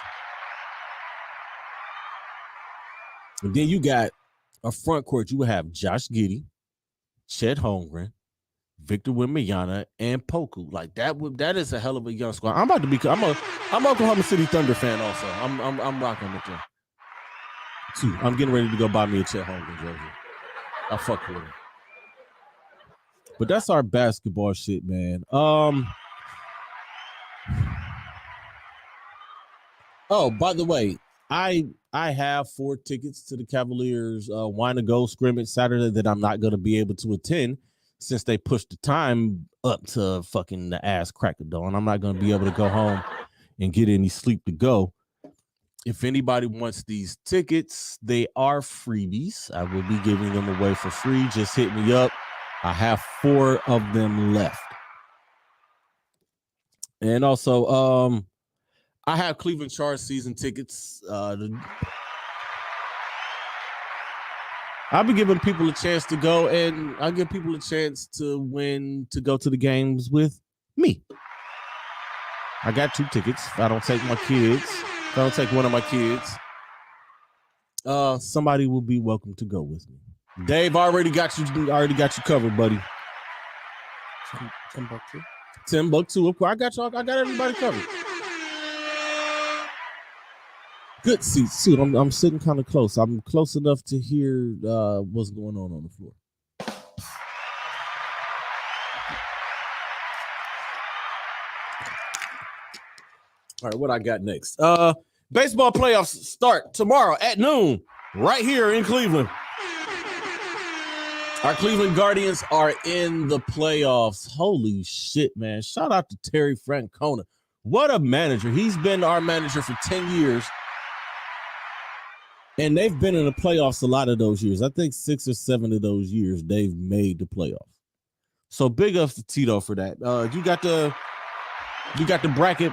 [SPEAKER 6] And then you got a front court. You will have Josh Giddey, Chet Holmgren, Victor Wembanyama, and Poku. Like that is a hell of a young squad. I'm Oklahoma City Thunder fan also. I'm rocking with them. Too. I'm getting ready to go buy me a Chet Holmgren jersey. I fuck with him. But that's our basketball shit, man. Oh, by the way, I have 4 tickets to the Cavaliers Wine to Go scrimmage Saturday that I'm not going to be able to attend since they pushed the time up to fucking the ass crack of dawn. I'm not going to be able to go home and get any sleep to go. If anybody wants these tickets, they are freebies. I will be giving them away for free. Just hit me up. I have 4 of them left. And also, I have Cleveland Charge season tickets. I'll be giving people a chance to go, and I'll give people a chance to win to go to the games with me. I got 2 tickets. If I don't take my kids, if I don't take one of my kids, somebody will be welcome to go with me. Dave, I already got you covered, buddy. Timbuktu. Of course, I got y'all. I got everybody covered. Good seats too. I'm sitting kind of close. I'm close enough to hear what's going on the floor. All right, what I got next? Baseball playoffs start tomorrow at noon, right here in Cleveland. Our Cleveland Guardians are in the playoffs. Holy shit, man. Shout out to Terry Francona. What a manager. He's been our manager for 10 years. And they've been in the playoffs a lot of those years. I think 6 or 7 of those years they've made the playoffs. So big ups to Tito for that. You got the bracket.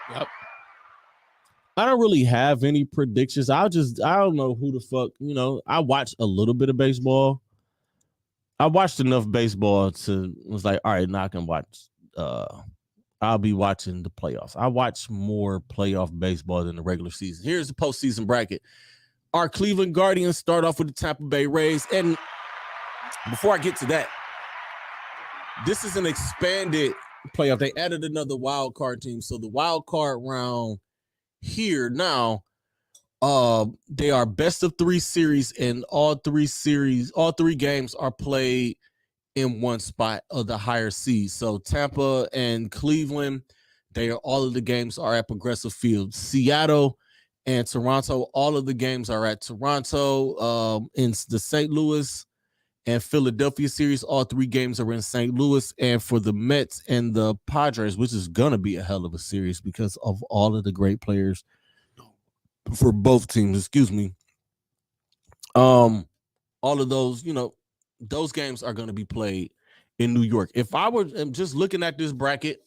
[SPEAKER 3] Yep.
[SPEAKER 6] I don't really have any predictions. I don't know who the fuck, I watched a little bit of baseball. I watched enough baseball was like, all right, now I can watch. I'll be watching the playoffs. I watch more playoff baseball than the regular season. Here's the postseason bracket. Our Cleveland Guardians start off with the Tampa Bay Rays. And before I get to that, this is an expanded playoff. They added another wild card team. So the wild card round here now, they are best of 3 series, and all 3 games are played in one spot of the higher seeds. So Tampa and Cleveland, all of the games are at Progressive Field. Seattle and Toronto, all of the games are at Toronto. In the St. Louis and Philadelphia series, all 3 games are in St. Louis. And for the Mets and the Padres, which is going to be a hell of a series because of all of the great players for both teams, all of those, those games are going to be played in New York. If I were just looking at this bracket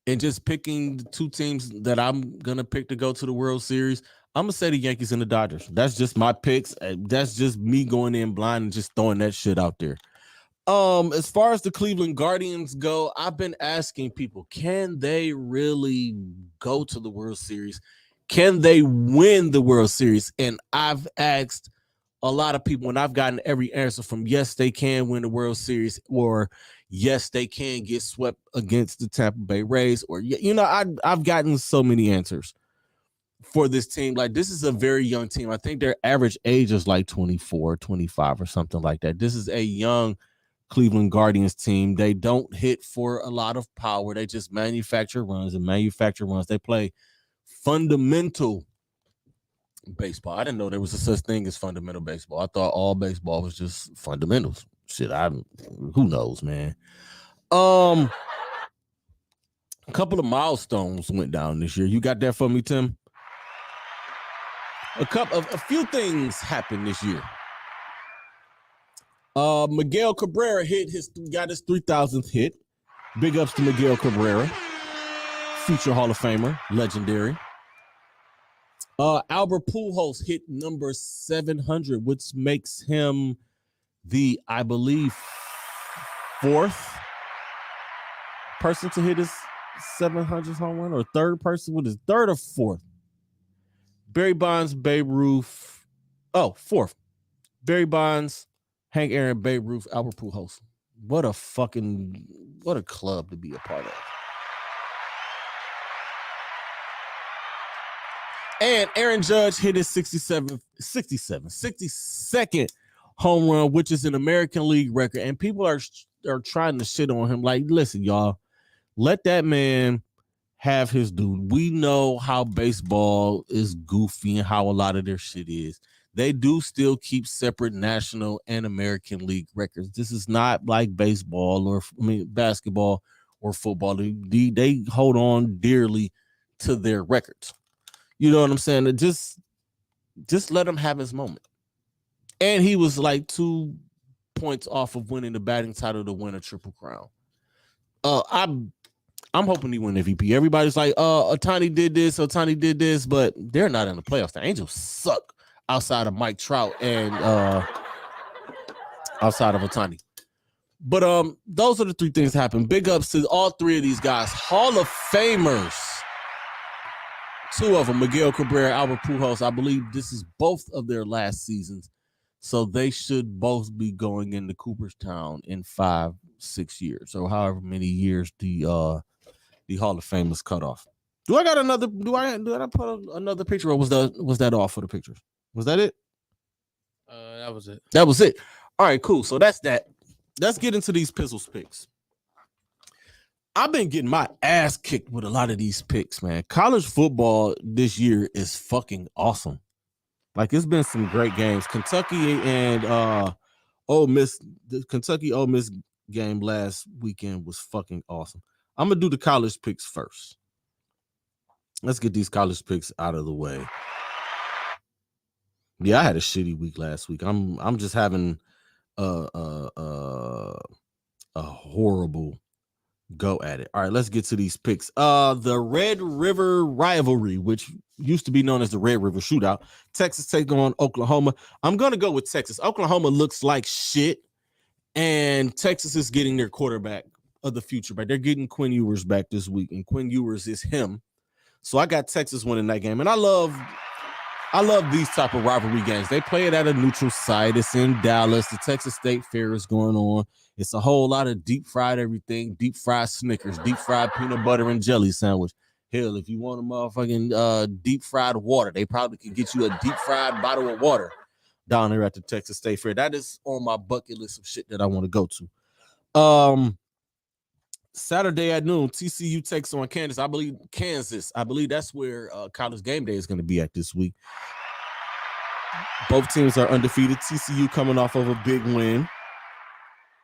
[SPEAKER 6] and just picking the 2 teams that I'm going to pick to go to the World Series, I'm going to say the Yankees and the Dodgers. That's just my picks. That's just me going in blind and just throwing that shit out there. As far as the Cleveland Guardians go, I've been asking people, can they really go to the World Series? Can they win the World Series? And I've asked a lot of people, and I've gotten every answer from yes, they can win the World Series, or yes, they can get swept against the Tampa Bay Rays, or I've gotten so many answers for this team. Like, this is a very young team. I think their average age is like 24, 25 or something like that. This is a young Cleveland Guardians team. They don't hit for a lot of power. They just manufacture runs. They play fundamental baseball. I didn't know there was a such thing as fundamental baseball. I thought all baseball was just fundamentals. Shit, who knows, man. A couple of milestones went down this year. You got that for me, Tim? A few things happened this year. Miguel Cabrera got his 3,000th hit. Big ups to Miguel Cabrera. future Hall of Famer, legendary. Albert Pujols hit number 700, which makes him the, I believe, fourth person to hit his 700th home run, or third person with his third or fourth. Barry Bonds, Babe Ruth. Oh, fourth. Barry Bonds, Hank Aaron, Babe Ruth, Albert Pujols. What a club to be a part of. And Aaron Judge hit his 62nd home run, which is an American League record. And people are trying to shit on him. Like, listen, y'all, let that man have his dude. We know how baseball is goofy and how a lot of their shit is. They do still keep separate national and American League records. This is not like baseball or basketball or football. They hold on dearly to their records. You know what I'm saying? Just let him have his moment. And he was like 2 points off of winning the batting title to win a Triple Crown. I'm hoping he win MVP. Everybody's like, Ohtani did this, but they're not in the playoffs. The Angels suck outside of Mike Trout and outside of Ohtani. But those are the three things that happen. Big ups to all three of these guys. Hall of Famers. Two of them, Miguel Cabrera, Albert Pujols. I believe this is both of their last seasons. So they should both be going into Cooperstown in 5-6 years, or however many years the Hall of Fame is cut off. Do I put another picture, or was that all for the pictures? Was that it?
[SPEAKER 3] That was it.
[SPEAKER 6] That was it. All right, cool. So that's that. Let's get into these Pizzles picks. I've been getting my ass kicked with a lot of these picks, man. College football this year is fucking awesome. Like, it's been some great games. Kentucky and Ole Miss, the Kentucky Ole Miss game last weekend was fucking awesome. I'm gonna do the college picks first. Let's get these college picks out of the way. Yeah, I had a shitty week last week. I'm just having a horrible go at it. All right, let's get to these picks. The Red River rivalry, which used to be known as the Red River Shootout. Texas taking on Oklahoma. I'm gonna go with Texas. Oklahoma looks like shit, and Texas is getting their quarterback of the future back. They're getting Quinn Ewers back this week, and Quinn Ewers is him. So I got Texas winning that game, and I love these type of rivalry games. They play it at a neutral site. It's in Dallas. The Texas State Fair is going on. It's a whole lot of deep fried everything, deep fried Snickers, deep fried peanut butter and jelly sandwich. Hell, if you want a motherfucking deep fried water, they probably could get you a deep fried bottle of water down there at the Texas State Fair. That is on my bucket list of shit that I want to go to. Saturday at noon, TCU takes on Kansas. I believe that's where College Game Day is going to be at this week. Both teams are undefeated. TCU coming off of a big win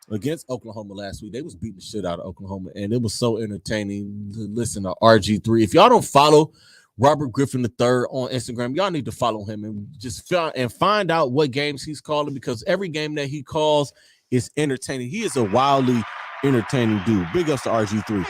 [SPEAKER 6] against Oklahoma last week. They was beating the shit out of Oklahoma, and it was so entertaining to listen to RG3. If y'all don't follow Robert Griffin III on Instagram, y'all need to follow him and just find out what games he's calling, because every game that he calls is entertaining. He is a wildly entertaining dude. Big ups to RG3.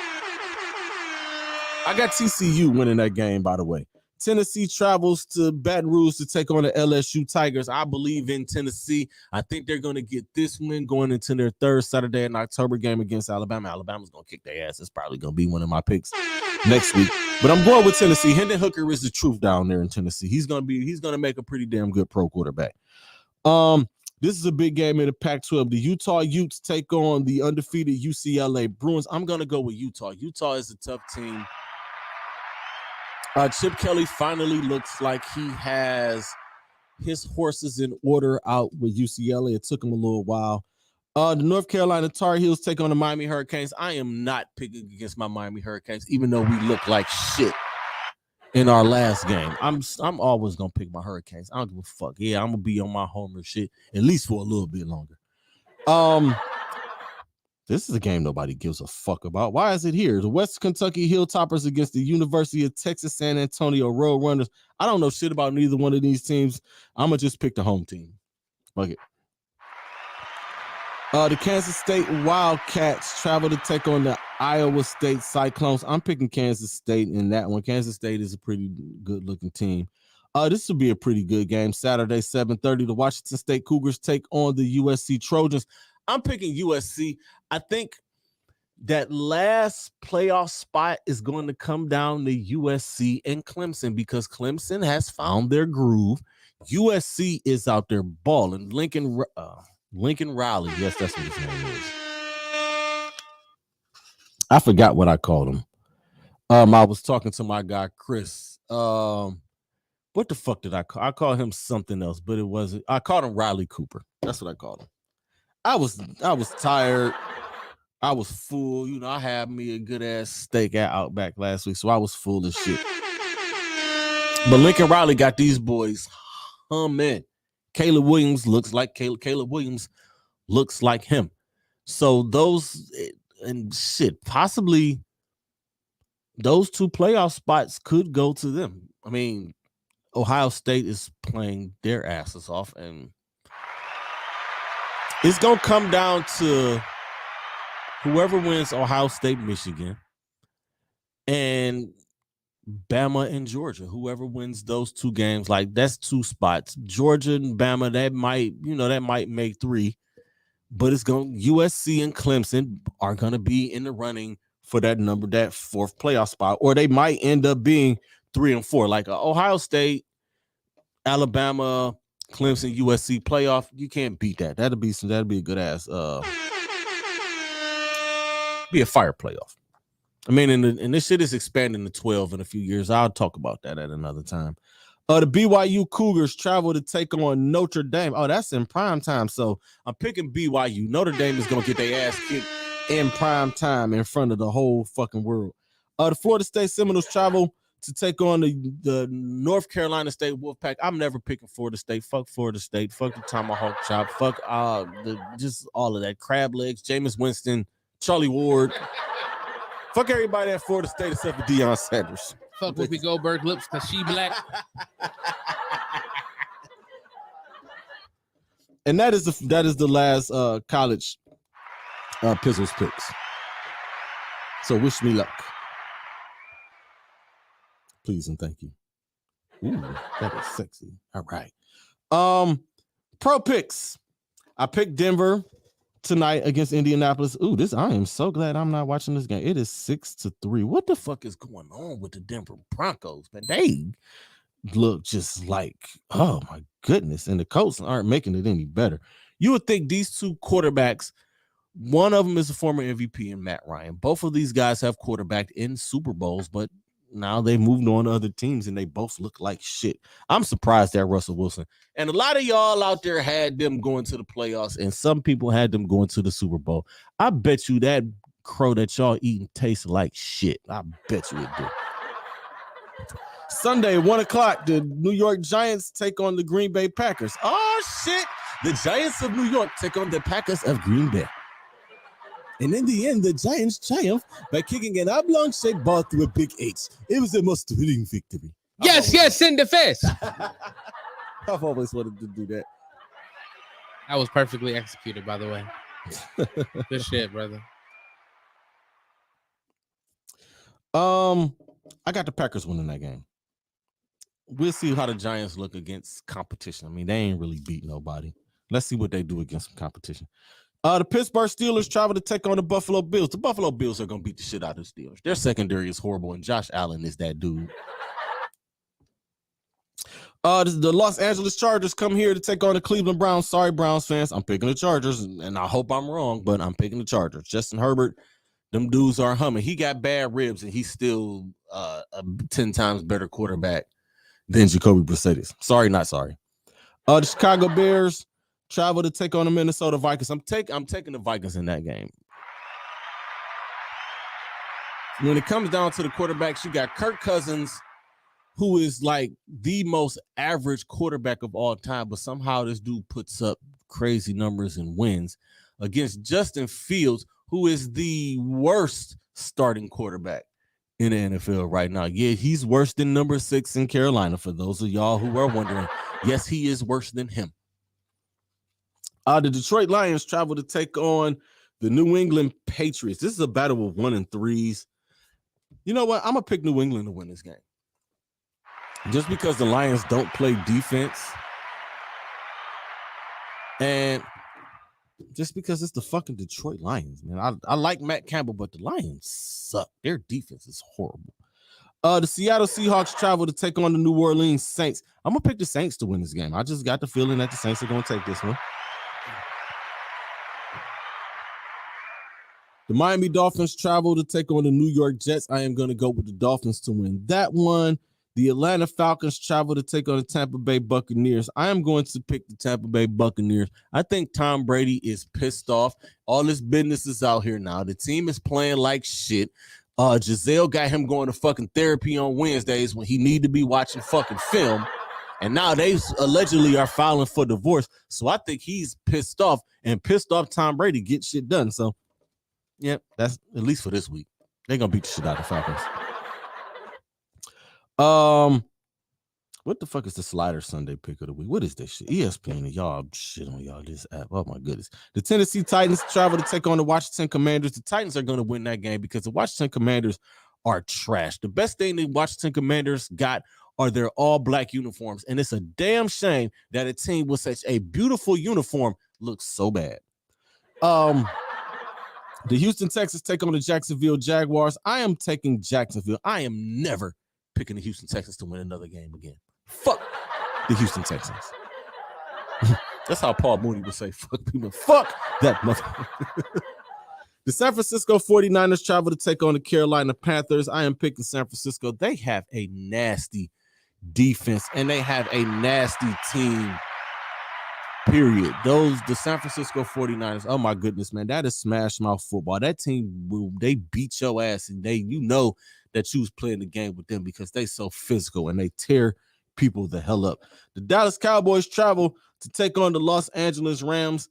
[SPEAKER 6] I got TCU winning that game, by the way. Tennessee travels to Baton Rouge to take on the LSU Tigers. I believe in Tennessee. I think they're going to get this win going into their third Saturday in October game against Alabama. Alabama's going to kick their ass. It's probably going to be one of my picks next week. But I'm going with Tennessee. Hendon Hooker is the truth down there in Tennessee. He's going to make a pretty damn good pro quarterback. This is a big game in the Pac-12. The Utah Utes take on the undefeated UCLA Bruins. I'm going to go with Utah. Utah is a tough team. Chip Kelly finally looks like he has his horses in order out with UCLA. It took him a little while. The North Carolina Tar Heels take on the Miami Hurricanes. I am not picking against my Miami Hurricanes, even though we look like shit in our last game. I'm always gonna pick my Hurricanes. I don't give a fuck. Yeah, I'm gonna be on my homer shit at least for a little bit longer. This is a game nobody gives a fuck about. Why is it here? The West Kentucky Hilltoppers against the University of Texas San Antonio Roadrunners. I don't know shit about neither one of these teams. I'm gonna just pick the home team. Fuck it. The Kansas State Wildcats travel to take on the Iowa State Cyclones. I'm picking Kansas State in that one. Kansas State is a pretty good looking team. This will be a pretty good game. Saturday, 7:30. The Washington State Cougars take on the USC Trojans. I'm picking USC. I think that last playoff spot is going to come down to USC and Clemson because Clemson has found their groove. USC is out there balling. Lincoln Riley. Yes, that's what his name is. I forgot what I called him. I was talking to my guy Chris. What the fuck did I call? I called him something else, but it wasn't. I called him Riley Cooper. That's what I called him. I was tired. I was full. You know, I had me a good ass steak at Outback last week, so I was full of shit. But Lincoln Riley got these boys humming. Caleb Williams looks like Caleb Williams looks like him. So those and shit, possibly those two playoff spots could go to them. I mean, Ohio State is playing their asses off, and it's gonna come down to whoever wins Ohio State, Michigan, and Bama and Georgia. Whoever wins those two games, like that's two spots. Georgia and Bama, that might make three, but it's going USC and Clemson are gonna be in the running for that fourth playoff spot, or they might end up being 3 and 4, like Ohio State, Alabama, Clemson, USC playoff. You can't beat that. That'll be a good ass be a fire playoff. I mean, and this shit is expanding to 12 in a few years. I'll talk about that at another time. The BYU Cougars travel to take on Notre Dame. Oh, that's in prime time. So I'm picking BYU. Notre Dame is gonna get their ass kicked in prime time in front of the whole fucking world. The Florida State Seminoles travel to take on the North Carolina State Wolfpack. I'm never picking Florida State. Fuck Florida State. Fuck the tomahawk chop. Fuck just all of that. Crab legs, Jameis Winston, Charlie Ward. Fuck everybody at Florida State except for Deion Sanders.
[SPEAKER 3] Fuck Whoopi Goldberg lips because she black.
[SPEAKER 6] And that is the last college Pizzles picks. So wish me luck. Please and thank you. Ooh, that is sexy. All right. Pro picks. I picked Denver tonight against Indianapolis. Ooh, I am so glad I'm not watching this game. It is 6-3. What the fuck is going on with the Denver Broncos? Man, they look just like, oh my goodness. And the Colts aren't making it any better. You would think these two quarterbacks, one of them is a former MVP in Matt Ryan. Both of these guys have quarterbacked in Super Bowls, but now they moved on to other teams and they both look like shit. I'm surprised at Russell Wilson. And a lot of y'all out there had them going to the playoffs, and some people had them going to the Super Bowl. I bet you that crow that y'all eating tastes like shit. I bet you it do. Sunday, 1:00, the New York Giants take on the Green Bay Packers. Oh, shit. The Giants of New York take on the Packers of Green Bay. And in the end, the Giants triumph by kicking an oblong-shaped ball through a big H. It was the most thrilling victory.
[SPEAKER 3] Yes, in the face.
[SPEAKER 6] I've always wanted to do that.
[SPEAKER 3] That was perfectly executed, by the way. Good shit, brother.
[SPEAKER 6] I got the Packers winning that game. We'll see how the Giants look against competition. I mean, they ain't really beat nobody. Let's see what they do against some competition. The Pittsburgh Steelers travel to take on the Buffalo Bills. The Buffalo Bills are going to beat the shit out of the Steelers. Their secondary is horrible, and Josh Allen is that dude. The Los Angeles Chargers come here to take on the Cleveland Browns. Sorry, Browns fans. I'm picking the Chargers, and I hope I'm wrong, but I'm picking the Chargers. Justin Herbert, them dudes are humming. He got bad ribs, and he's still a 10 times better quarterback than Jacoby Brissett. Sorry, not sorry. The Chicago Bears travel to take on the Minnesota Vikings. I'm taking the Vikings in that game. When it comes down to the quarterbacks, you got Kirk Cousins, who is like the most average quarterback of all time, but somehow this dude puts up crazy numbers and wins against Justin Fields, who is the worst starting quarterback in the NFL right now. Yeah, he's worse than number 6 in Carolina. For those of y'all who are wondering, yes, he is worse than him. The Detroit Lions travel to take on the New England Patriots. This is a battle of 1 and 3s. You know what? I'm going to pick New England to win this game. Just because the Lions don't play defense. And just because it's the fucking Detroit Lions, man. I like Matt Campbell, but the Lions suck. Their defense is horrible. The Seattle Seahawks travel to take on the New Orleans Saints. I'm going to pick the Saints to win this game. I just got the feeling that the Saints are going to take this one. The Miami Dolphins travel to take on the New York Jets. I am going to go with the Dolphins to win that one. The Atlanta Falcons travel to take on the Tampa Bay Buccaneers. I am going to pick the Tampa Bay Buccaneers. I think Tom Brady is pissed off. All this business is out here now. The team is playing like shit. Giselle got him going to fucking therapy on Wednesdays when he need to be watching fucking film. And now they allegedly are filing for divorce. So I think he's pissed off, and pissed off Tom Brady gets shit done. So, yeah, that's at least for this week. They're going to beat the shit out of the Falcons. What the fuck is the Slider Sunday pick of the week? What is this shit? ESPN and y'all shit on y'all this app. Oh my goodness. The Tennessee Titans travel to take on the Washington Commanders. The Titans are going to win that game because the Washington Commanders are trash. The best thing the Washington Commanders got are their all black uniforms, and it's a damn shame that a team with such a beautiful uniform looks so bad. The Houston Texans take on the Jacksonville Jaguars. I am taking Jacksonville. I am never picking the Houston Texans to win another game again. Fuck the Houston Texans. That's how Paul Mooney would say, fuck people. Fuck that motherfucker. The San Francisco 49ers travel to take on the Carolina Panthers. I am picking San Francisco. They have a nasty defense, and they have a nasty team, period. The San Francisco 49ers, oh my goodness, man, that is smash mouth football. That team, they beat your ass, and you know that you was playing the game with them because they so physical and they tear people the hell up. The Dallas Cowboys travel to take on the Los Angeles Rams.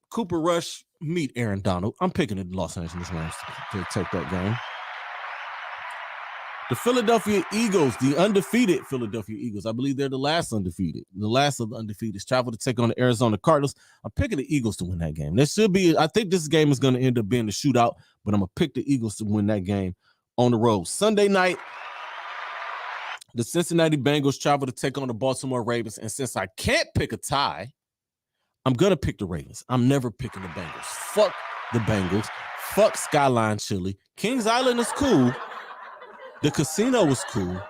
[SPEAKER 6] Cooper Rush meet Aaron Donald. I'm picking the Los Angeles Rams to take that game. The Philadelphia Eagles, the undefeated Philadelphia Eagles, I believe they're the last undefeated. The last of the undefeated travel to take on the Arizona Cardinals. I'm picking the Eagles to win that game. There should be, I think this game is going to end up being a shootout, but I'm going to pick the Eagles to win that game on the road. Sunday night, the Cincinnati Bengals travel to take on the Baltimore Ravens. And since I can't pick a tie, I'm going to pick the Ravens. I'm never picking the Bengals. Fuck the Bengals. Fuck Skyline Chili. Kings Island is cool. The casino is cool.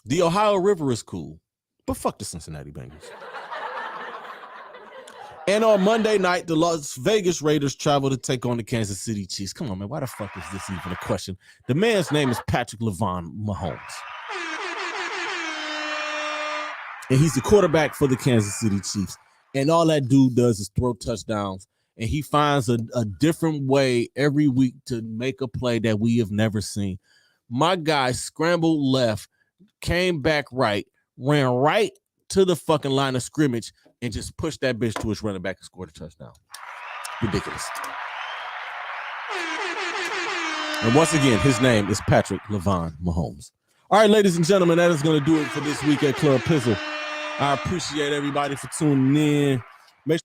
[SPEAKER 6] The Ohio River is cool. But fuck the Cincinnati Bengals. And on Monday night, the Las Vegas Raiders travel to take on the Kansas City Chiefs. Come on, man. Why the fuck is this even a question? The man's name is Patrick LeVon Mahomes. And he's the quarterback for the Kansas City Chiefs. And all that dude does is throw touchdowns. And he finds a different way every week to make a play that we have never seen. My guy scrambled left, came back right, ran right to the fucking line of scrimmage, and just pushed that bitch to his running back and scored a touchdown. Ridiculous. And once again, his name is Patrick LeVon Mahomes. All right, ladies and gentlemen, that is going to do it for this week at Club Pizzle. I appreciate everybody for tuning in. Make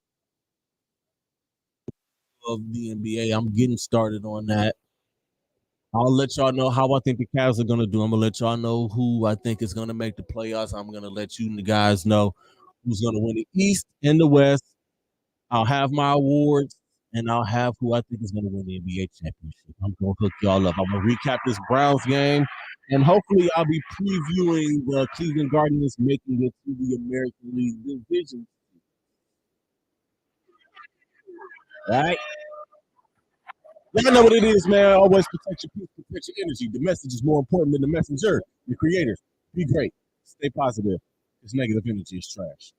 [SPEAKER 6] sure of the NBA. I'm getting started on that. I'll let y'all know how I think the Cavs are going to do. I'm going to let y'all know who I think is going to make the playoffs. I'm going to let you guys know who's going to win the East and the West. I'll have my awards, and I'll have who I think is going to win the NBA championship. I'm going to hook y'all up. I'm going to recap this Browns game, and hopefully I'll be previewing the Cleveland Guardians making it to the American League Division. All right? Y'all know what it is, man. Always protect your peace, protect your energy. The message is more important than the messenger. The creators, be great. Stay positive. This negative energy is trash.